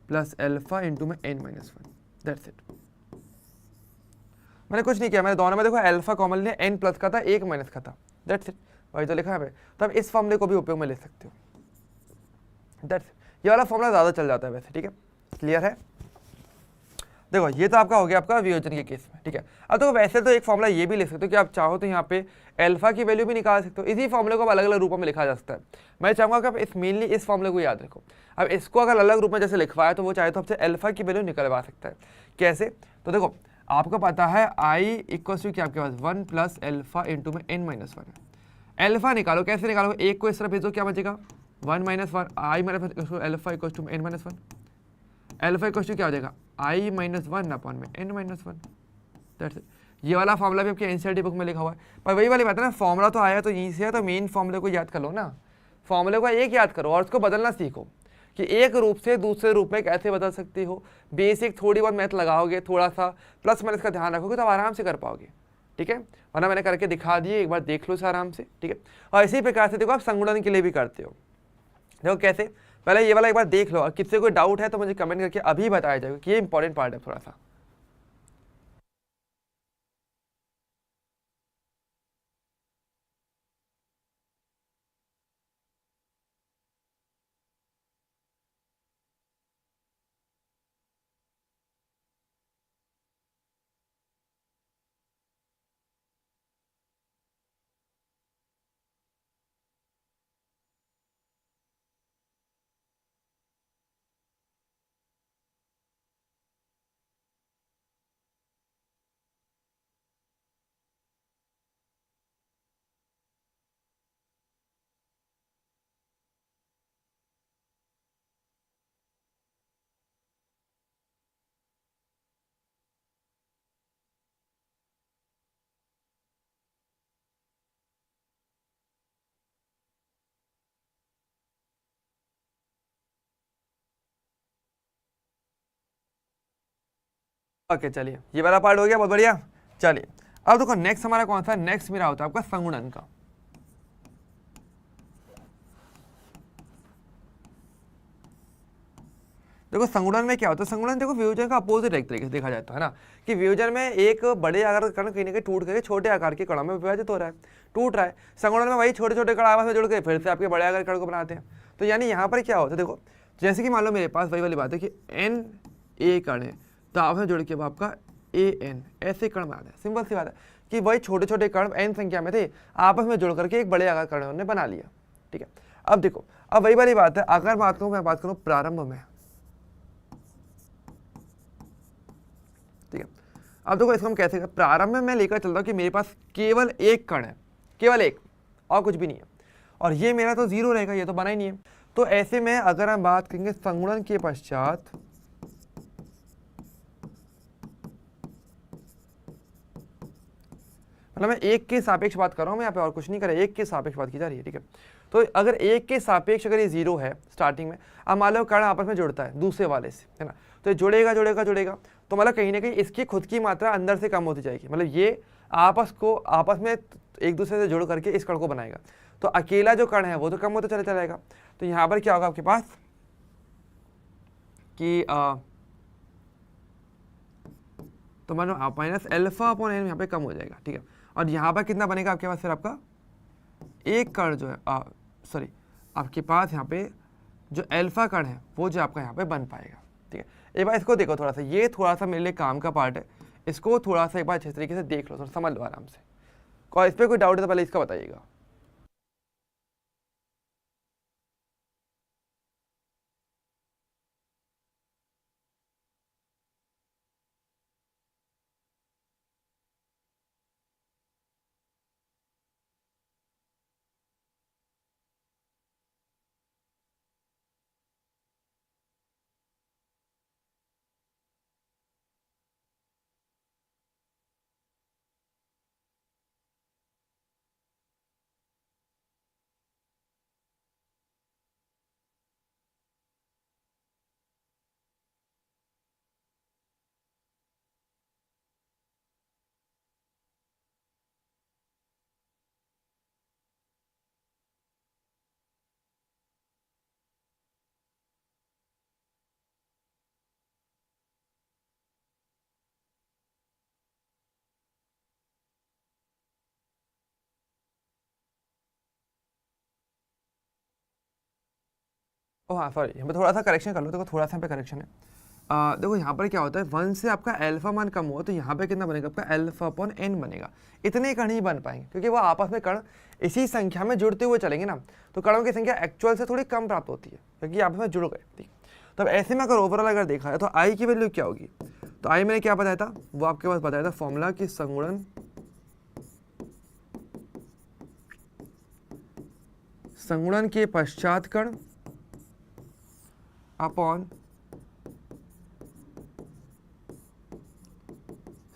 प्लस अल्फा इंटू में n माइनस 1, दैट्स इट। मैंने कुछ नहीं किया, मैंने दोनों में देखो अल्फा कॉमन लिया, n प्लस का था, एक माइनस का था, दैट्स इट, वही तो लिखा है यहाँ पे। तो अब इस फॉर्मूले को भी उपयोग में ले सकते हो, दैट्स इट। ये वाला फॉर्मूला ज़्यादा चल जाता है वैसे, ठीक है, क्लियर है। देखो ये तो आपका हो गया आपका वियोजन के केस में, ठीक है। अब देखो वैसे तो एक फॉर्मूला ये भी लिख सकते हो कि आप चाहो तो यहाँ पे अल्फा की वैल्यू भी निकाल सकते हो, इसी फॉर्मूले को अलग अलग रूपों में लिखा जा सकता है। मैं चाहूँगा कि आप इस मेनली इस फॉर्मूले को याद रखो। अब इसको अगर अलग रूप में जैसे लिखवाया तो वो चाहे तो आपसे अल्फा की वैल्यू निकलवा सकता है। कैसे? तो देखो आपको पता है आई इक्वल टू क्या आपके पास 1 प्लस एल्फा इंटू में n माइनस वन है। एल्फा निकालो, कैसे निकालो? एक को इस तरफ भेजो, क्या बचेगा 1 minus one, I minus alpha equal to n minus one. Alpha equal to क्या हो जाएगा आई माइनस वन अपॉन में n minus one, that's it. ये वाला फॉर्मूला भी आपके एनसीईआरटी बुक में लिखा हुआ है, पर वही वाली बात है ना, फॉर्मूला तो आया तो यहीं से है, तो मेन फॉर्मूले को याद कर लो ना, फॉर्मूले को एक याद करो और उसको बदलना सीखो कि एक रूप से दूसरे रूप में कैसे बदल सकती हो। बेसिक थोड़ी बहुत मैथ लगाओगे, थोड़ा सा प्लस माइनस का ध्यान रखोगे तो आप आराम से कर पाओगे, ठीक है। वरना मैंने करके दिखा दिए, एक बार देख लो इसे आराम से, ठीक है। और इसी प्रकार से देखो आप संगुणन के लिए भी करते हो। देखो कैसे, पहले ये वाला एक बार देख लो, और किसी कोई डाउट है तो मुझे कमेंट करके अभी बताया जाएगा कि ये इंपॉर्टेंट पार्ट है थोड़ा सा। ओके चलिए, ये वाला पार्ट हो गया, बहुत बढ़िया। चलिए अब देखो नेक्स्ट हमारा कौन सा, नेक्स्ट मेरा होता है आपका संगुणन का। देखो संगुणन में क्या होता है, संगुणन देखो वियोजन का अपोजिट एक तरीके से देखा जाए तो, है ना, कि वियोजन में एक बड़े आकार का कण कहीं ना कहीं टूट करके छोटे आकार के कणों में विभाजित हो रहा है, टूट रहा है। संगुणन में वही छोटे छोटे कण आपस में जुड़ के फिर से आपके बड़े आकार के कण को बनाते हैं। तो यानी यहाँ पर क्या होता है, देखो जैसे कि मान लो मेरे पास वही वाली बात है कि n a कण है, तो आपस में जुड़ के वो आपका an ऐसे कण बनाते हैं। सिंपल सी बात है कि वही छोटे छोटे कण n संख्या में थे, आपस में जुड़ करके एक बड़े आकार कण उन्होंने बना लिया, ठीक है। अब देखो, अब वही वाली बात है, अगर मैं बात करूँ प्रारंभ में, ठीक है। अब देखो इसको हम कैसे कर, प्रारंभ में मैं लेकर चलता हूँ कि मेरे पास केवल एक कण है, केवल एक, और कुछ भी नहीं है, और ये मेरा तो जीरो रहेगा, ये तो बना ही नहीं है। तो ऐसे में अगर हम बात करेंगे संगुणन के पश्चात, मतलब मैं एक के सापेक्ष बात कर रहा हूँ मैं यहाँ पे, और कुछ नहीं कर रहा, एक के सापेक्ष बात की जा रही है, ठीक है। तो अगर एक के सापेक्ष अगर ये जीरो है स्टार्टिंग में, अब मान लो कण आपस में जुड़ता है दूसरे वाले से, है ना, तो ये जुड़ेगा जुड़ेगा जुड़ेगा, तो मतलब कहीं ना कहीं इसकी खुद की मात्रा अंदर से कम होती जाएगी, मतलब ये आपस में एक दूसरे से जुड़ करके इस कण को बनाएगा, तो अकेला जो कण है वो तो कम होता चला जाएगा। तो यहाँ पर क्या होगा आपके पास कि तो मानो आप माइनस एल्फा अपॉन एन यहाँ पे कम हो जाएगा, ठीक है। और यहाँ पर कितना बनेगा आपके पास फिर आपका एक कण जो है, सॉरी आपके पास यहाँ पे जो एल्फा कण है वो जो आपका यहाँ पे बन पाएगा, ठीक है। एक बार इसको देखो थोड़ा सा, ये थोड़ा सा मेरे लिए काम का पार्ट है, इसको थोड़ा सा एक बार अच्छे तरीके से देख लो, थोड़ा समझ लो आराम से, और इस पर कोई डाउट है तो पहले इसका बताइएगा। ओ हाँ सॉरी, यहाँ पे थोड़ा सा करेक्शन कर लो, देखो थोड़ा सा यहाँ पे करेक्शन है। देखो यहाँ पर क्या होता है, 1 से आपका अल्फा मान कम हुआ तो यहाँ पे कितना बनेगा आपका अल्फा अपॉन n बनेगा। इतने कण ही बन पाएंगे क्योंकि वो आपस में कण इसी संख्या में जुड़ते हुए चलेंगे ना, तो कणों की संख्या एक्चुअल से थोड़ी कम प्राप्त होती है क्योंकि आपस में जुड़ गए। ठीक, तब ऐसे में अगर ओवरऑल अगर देखा है तो आई की वैल्यू क्या होगी, तो आई मैंने क्या बताया था, वो आपके पास बताया था फॉर्मूला की संगुणन के पश्चात कण अपॉन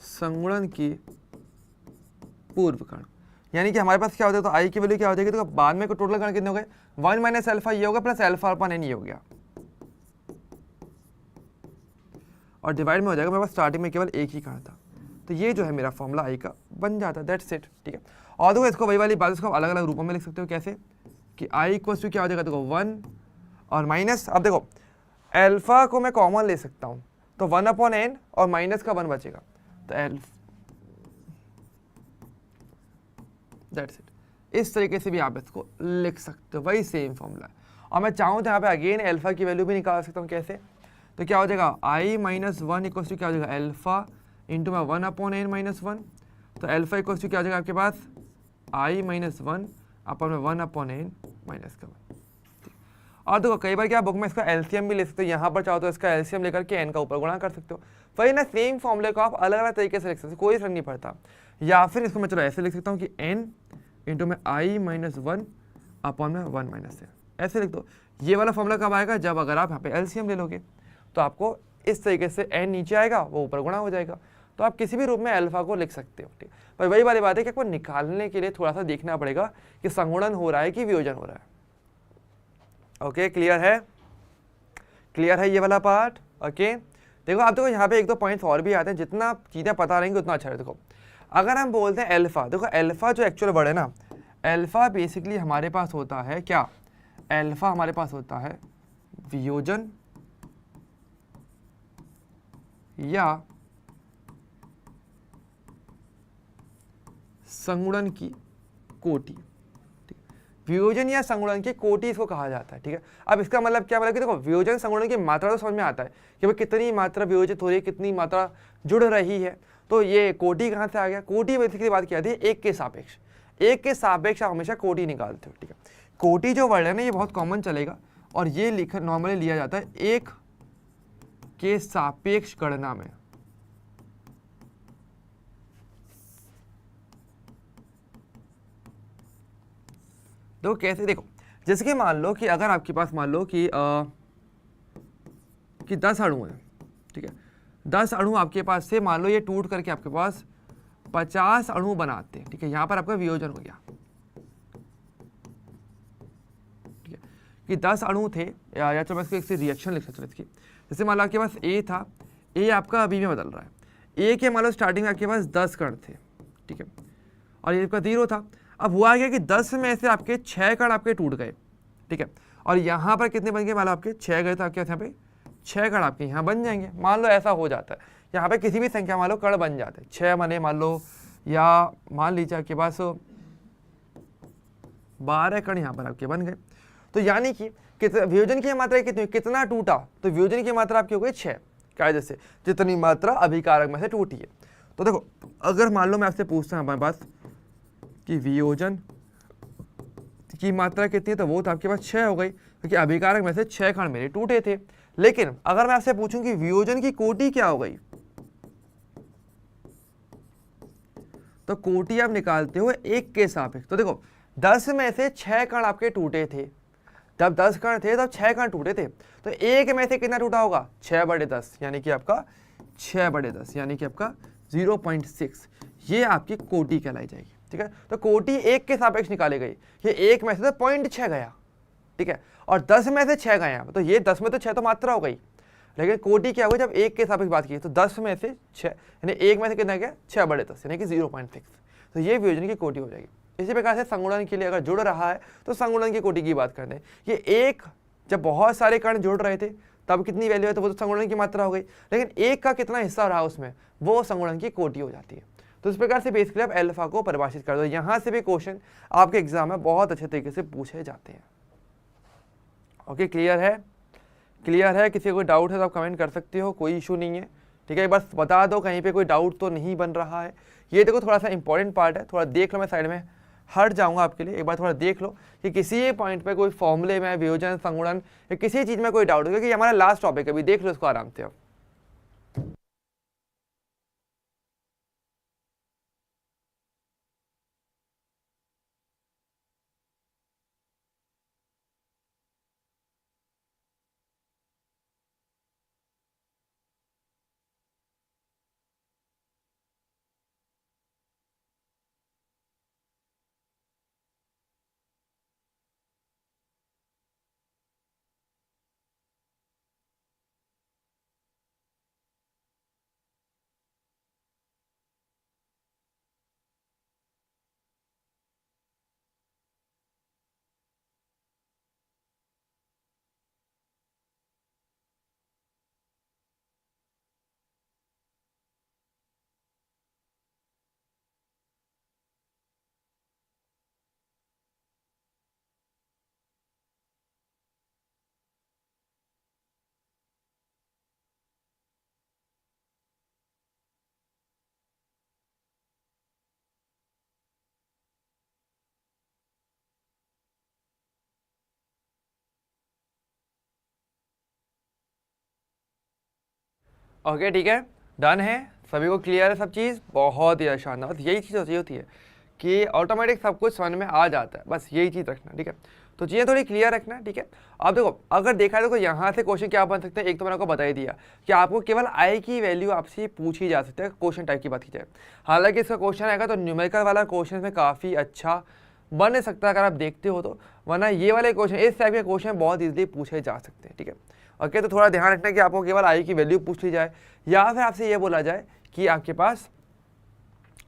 संगुणन की पूर्व कण। यानी कि हमारे पास क्या होता है, तो आई की वैल्यू क्या हो जाएगी, तो बाद में टोटल कण कितने हो गए, 1 माइनस अल्फा ये होगा प्लस अल्फा अपॉन एन ये हो गया, और डिवाइड में हो जाएगा, मेरे पास स्टार्टिंग में केवल एक ही कण था। तो ये जो है मेरा फॉर्मूला आई का बन जाता है, दैट्स इट। ठीक है, और देखो इसको वही वाली बात इसको अलग अलग रूपों में लिख सकते हो, कैसे कि आई इक्वल्स टू क्या हो जाएगा, देखो 1 और माइनस, अब देखो अल्फा को मैं कॉमन ले सकता हूँ तो 1 अपॉन एन और माइनस का 1 बचेगा, तो दैट्स इट। इस तरीके से भी आप इसको लिख सकते हो, वही सेम फॉर्मूला है। और मैं चाहूँ तो यहाँ पे अगेन अल्फा की वैल्यू भी निकाल सकता हूँ, कैसे, तो क्या हो जाएगा आई माइनस 1 इक्वल्स टू क्या हो जाएगा अल्फा इंटू में 1 अपॉन एन माइनस 1, तो अल्फा इक्वल्स टू क्या हो जाएगा आपके पास आई माइनस 1 अपॉन में 1 अपॉन एन माइनस का 1। और देखो कई बार क्या बुक में इसका एलसीएम भी ले सकते हो, यहाँ पर चाहो तो इसका एलसीएम लेकर के एन का ऊपर गुणा कर सकते हो। वही ना सेम फॉर्मूले को आप अलग अलग तरीके से लिख सकते हो, कोई फर्क नहीं पड़ता। या फिर इसको मैं चलो ऐसे लिख सकता हूँ कि एन इंटू में आई माइनस 1 अपॉन में 1 माइनस एन, ऐसे लिख दो। ये वाला फॉर्मूला कब आएगा, जब अगर आप यहाँ पे एलसीएम ले लोगे, तो आपको इस तरीके से एन नीचे आएगा, वो ऊपर गुणा हो जाएगा। तो आप किसी भी रूप में अल्फा को लिख सकते हो। ठीक, पर वही वाली बात है कि आपको निकालने के लिए थोड़ा सा देखना पड़ेगा कि संगुणन हो रहा है कि वियोजन हो रहा है। ओके, क्लियर है, क्लियर है ये वाला पार्ट। ओके, देखो आप देखो यहाँ पे एक दो पॉइंट्स और भी आते हैं, जितना चीज़ें पता रहेंगे उतना अच्छा है। देखो अगर हम बोलते हैं अल्फा, देखो अल्फा जो एक्चुअल वर्ड है ना, अल्फा बेसिकली हमारे पास होता है क्या, अल्फा हमारे पास होता है वियोजन या संगुणन की कोटि। वियोजन या संगुणन की कोटि इसको कहा जाता है। ठीक है, अब इसका मतलब क्या, मतलब कि देखो वियोजन संगुणन की मात्रा तो समझ में आता है कि भाई कितनी मात्रा वियोजित हो रही है, कितनी मात्रा जुड़ रही है। तो ये कोटि कहाँ से आ गया, कोटि बेसिकली बात क्या थी, एक के सापेक्ष, एक के सापेक्ष आप हमेशा कोटि निकालते हो। ठीक है, कोटि जो वर्ड है ना ये बहुत कॉमन चलेगा, और ये लिखा नॉर्मली लिया जाता है एक के सापेक्ष गणना में। तो कैसे, देखो जैसे कि मान लो कि अगर आपके पास मान लो कि 10 अणु है। ठीक है, 10 अणु आपके पास से मान लो ये टूट करके आपके पास 50 अणु बनाते हैं। ठीक है, यहाँ पर आपका वियोजन हो गया। ठीक है, कि 10 अणु थे, या तो मैं इसको एक रिएक्शन लिख सकता हूँ इसकी। जैसे मान लो आपके पास ए था, ए आपका अभी में बदल रहा है, ए के मान लो स्टार्टिंग में आपके पास 10 कण थे। ठीक है, और ये आपका 0 था। अब हुआ क्या कि 10 में से आपके 6 कण आपके टूट गए। ठीक है, और यहाँ पर कितने बन गए, मान लो आपके 6 गए तो आपके यहाँ पे 6 कण आपके यहाँ बन जाएंगे। मान लो ऐसा हो जाता है, यहाँ पे किसी भी संख्या मान लो कण बन जाते हैं, 6 बने मान लो, या मान लीजिए आपके पास 12 कण यहाँ पर आपके बन गए। तो यानी कि वियोजन की मात्रा कितनी, कितना टूटा, तो वियोजन की मात्रा आपकी हो गई 6, कायदे से जितनी मात्रा अभिकारक में से टूटी है। तो देखो अगर मान लो मैं आपसे पूछता हूँ हमारे पास कि वियोजन की मात्रा कितनी है, तो वो तो आपके पास 6 हो गई क्योंकि अभिकारक में से 6 कण मेरे टूटे थे। लेकिन अगर मैं आपसे पूछूं कि वियोजन की कोटि क्या हो गई, तो कोटि आप निकालते हो एक के सापेक्ष। तो देखो 10 में से 6 कण आपके टूटे थे, जब 10 कण थे तब 6 कण टूटे थे, तो एक में से कितना टूटा होगा, 6/10, यानी कि आपका 6/10, यानी कि आपका 0.6, ये आपकी कोटि कहलाई जाएगी। ठीक है, तो कोटि एक के सापेक्ष निकाली गई, ये एक में से तो 0.6 गया। ठीक है, और 10 में से 6 गए, तो ये 10 में तो 6 तो मात्रा हो गई, लेकिन कोटि क्या हुई जब एक के सापेक्ष बात की, तो 10 में से 6 यानी एक में से कितना गया, 6/10 यानी कि 0.6, तो ये वियोजन की कोटि हो जाएगी। इसी प्रकार से संगुणन के लिए अगर जुड़ रहा है तो संगुणन की कोटि की बात करते हैं। ये एक जब बहुत सारे कण जुड़ रहे थे तब कितनी वैल्यू है, तो वो तो संगुणन की मात्रा हो गई, लेकिन एक का कितना हिस्सा रहा उसमें, वो संगुणन की कोटि हो जाती है। तो इस प्रकार से बेसिकली आप अल्फा को परिभाषित कर दो। यहाँ से भी क्वेश्चन आपके एग्जाम में बहुत अच्छे तरीके से पूछे जाते हैं। ओके, क्लियर है, किसी को कोई डाउट है तो आप कमेंट कर सकते हो, कोई इशू नहीं है, ठीक है। बस बता दो कहीं पे कोई डाउट तो नहीं बन रहा है। ये देखो थोड़ा सा इंपॉर्टेंट पार्ट है, थोड़ा देख लो, मैं साइड में हट जाऊंगा आपके लिए, एक बार थोड़ा देख लो कि किसी एक पॉइंट पे कोई फॉर्मूले में वियोजन संगुणन या किसी चीज़ में कोई डाउट हो, क्योंकि हमारा लास्ट टॉपिक है, अभी देख लो इसको आराम से अब। ओके ठीक है, डन है, सभी को क्लियर है सब चीज़, बहुत ही शानदार। बस यही चीज़ होती है कि ऑटोमेटिक सब कुछ समझ में आ जाता है, बस यही चीज़ रखना, ठीक है। तो चीज़ें थोड़ी क्लियर रखना, ठीक है। अब देखो अगर देखा जाए तो यहाँ से क्वेश्चन क्या बन सकते हैं, एक तो मैंने आपको बता ही दिया कि आपको केवल आई की वैल्यू आपसे पूछी जा सकती है, क्वेश्चन टाइप की बात की जाए। हालांकि इसका क्वेश्चन आएगा तो न्यूमेरिकल वाला क्वेश्चन में काफ़ी अच्छा बन सकता है अगर आप देखते हो तो, वरना ये वाले क्वेश्चन, इस टाइप के क्वेश्चन बहुत ईजिली पूछे जा सकते हैं, ठीक है। ओके, तो थोड़ा ध्यान रखना कि आपको केवल आई की वैल्यू पूछ ली जाए, या फिर आपसे ये बोला जाए कि आपके पास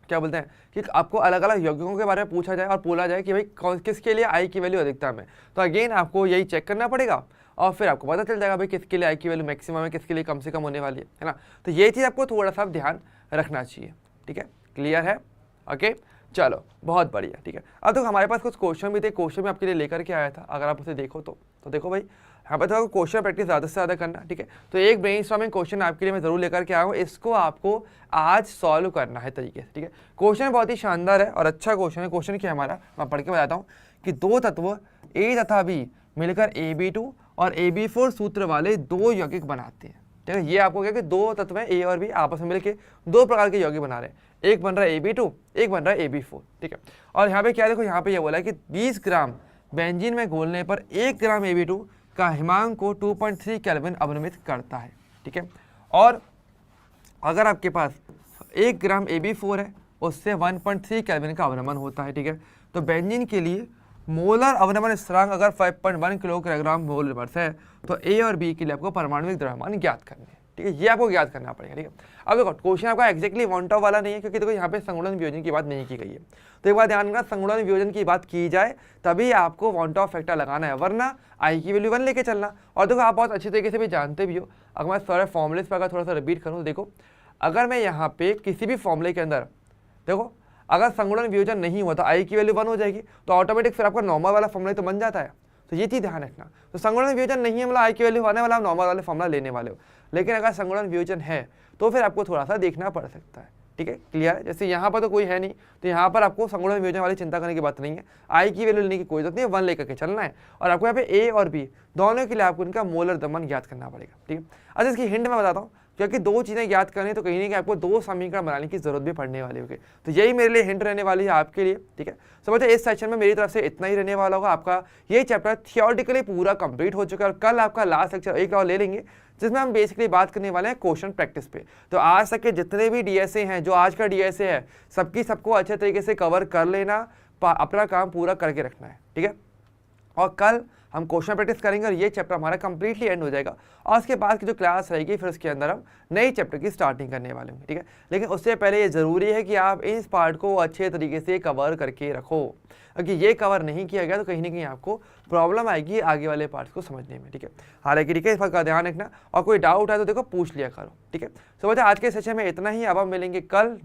क्या बोलते हैं कि आपको अलग अलग यौगिकों के बारे में पूछा जाए और बोला जाए कि भाई कौन किसके लिए आई की वैल्यू अधिकतम है, तो अगेन आपको यही चेक करना पड़ेगा और फिर आपको पता चल जाएगा भाई किसके लिए आई की वैल्यू मैक्सिमम है, किसके लिए कम से कम होने वाली है ना। तो ये चीज़ आपको थोड़ा सा ध्यान रखना चाहिए, ठीक है, क्लियर है। ओके चलो बहुत बढ़िया, ठीक है। अब देखो हमारे पास कुछ क्वेश्चन भी थे, क्वेश्चन में आपके लिए लेकर के आया था, अगर आप उसे देखो तो देखो भाई यहाँ पर तो क्वेश्चन प्रैक्टिस ज़्यादा से ज़्यादा करना, ठीक है। तो एक ब्रेनस्टॉर्मिंग क्वेश्चन आपके लिए मैं ज़रूर लेकर के आया हूँ, इसको आपको आज सॉल्व करना है तरीके से, ठीक है। क्वेश्चन बहुत ही शानदार है और अच्छा क्वेश्चन है। क्वेश्चन क्या हमारा, मैं पढ़ के बताता हूँ कि दो तत्व ए तथा बी मिलकर AB2 और AB4 सूत्र वाले दो यौगिक बनाते हैं, ठीक है। ये आपको क्या कि दो तत्व हैं ए और बी आपस में मिलकर दो प्रकार के यौगिक बना रहे हैं, एक बन रहा है AB2, एक बन रहा है AB4, ठीक है। और यहाँ पे क्या देखो, यहाँ पे ये बोला है कि 20 ग्राम बेंजीन में घोलने पर 1 ग्राम AB2 का हिमांक को 2.3 केल्विन अवनमित करता है, ठीक है। और अगर आपके पास 1 ग्राम AB4 है, उससे 1.3 केल्विन का अवनमन होता है, ठीक है। तो बेंजीन के लिए मोलर अवनमन स्थिरांक अगर 5.1 किलोग्राम मोल वर्ष है, तो ए और बी के लिए आपको परमाणुविक द्रव्यमान ज्ञात करने हैं, ठीक है। ये आपको ज्ञात करना पड़ेगा, ठीक है। अब देखो क्वेश्चन आपका एक्जैक्टली वन टॉप वाला नहीं है, क्योंकि देखो यहाँ पे संगुणन वियोजन की बात नहीं की गई है। तो एक बार ध्यान रखना, संगुणन वियोजन की बात की जाए तभी आपको वन टॉप फैक्टर लगाना है, वरना आई की वैल्यू 1 लेके चलना। और देखो आप बहुत अच्छी तरीके से भी जानते भी हो, अगर मैं सारे फॉर्मुलेस पर अगर थोड़ा सा रिपीट करूँ, देखो अगर मैं यहाँ पे किसी भी फॉर्मूले के अंदर देखो अगर संगुणन वियोजन नहीं हुआ तो आई की वैल्यू 1 हो जाएगी, तो ऑटोमेटिक फिर आपका नॉर्मल वाला फॉर्मूला तो बन जाता है। तो ये चीज़ ध्यान रखना। तो संगुणन वियोजन नहीं है मतलब आई की वैल्यू आने वाला, आप नॉर्मल वाले फॉर्मूला लेने वाले हो। लेकिन अगर संगुणन वियोजन है तो फिर आपको थोड़ा सा देखना पड़ सकता है, ठीक है, क्लियर है। जैसे यहाँ पर तो कोई है नहीं, तो यहाँ पर आपको संगुणन वियोजन वाली चिंता करने की बात नहीं है, आई की वैल्यू लेने की कोई जरूरत नहीं है, 1 लेकर के चलना है। और आपको यहाँ पे ए और बी दोनों के लिए आपको इनका मोलर द्रव्यमान ज्ञात करना पड़ेगा, ठीक है। अच्छा इसकी हिंट मैं बताता हूँ, क्योंकि दो चीज़ें ज्ञात करनी तो कहीं ना कहीं आपको दो समीकरण बनाने की जरूरत भी पड़ने वाली होगी। तो यही मेरे लिए हिंट रहने वाली है आपके लिए, ठीक है। समझो इस सेक्शन में मेरी तरफ से इतना ही रहने वाला होगा। आपका ये चैप्टर थियोरेटिकली पूरा कंप्लीट हो चुका है और कल आपका लास्ट लेक्चर एक और ले लेंगे, जिसमें हम बेसिकली बात करने वाले हैं क्वेश्चन प्रैक्टिस पे। तो आज तक के जितने भी डीएसए हैं, जो आज का डीएसए है, सबको अच्छे तरीके से कवर कर लेना, अपना काम पूरा करके रखना है, ठीक है। और कल हम क्वेश्चन प्रैक्टिस करेंगे और ये चैप्टर हमारा कंप्लीटली एंड हो जाएगा। और उसके बाद की जो क्लास रहेगी फिर उसके अंदर हम नई चैप्टर की स्टार्टिंग करने वाले होंगे, ठीक है। लेकिन उससे पहले ये ज़रूरी है कि आप इस पार्ट को अच्छे तरीके से कवर करके रखो, क्योंकि ये कवर नहीं किया गया तो कहीं ना कहीं आपको प्रॉब्लम आएगी आगे वाले पार्ट्स को समझने में, ठीक है। हालांकि ठीक है, इस बात का ध्यान रखना और कोई डाउट है तो देखो पूछ लिया करो, ठीक है। तो बच्चा आज के सेशन में इतना ही, अब हम मिलेंगे कल।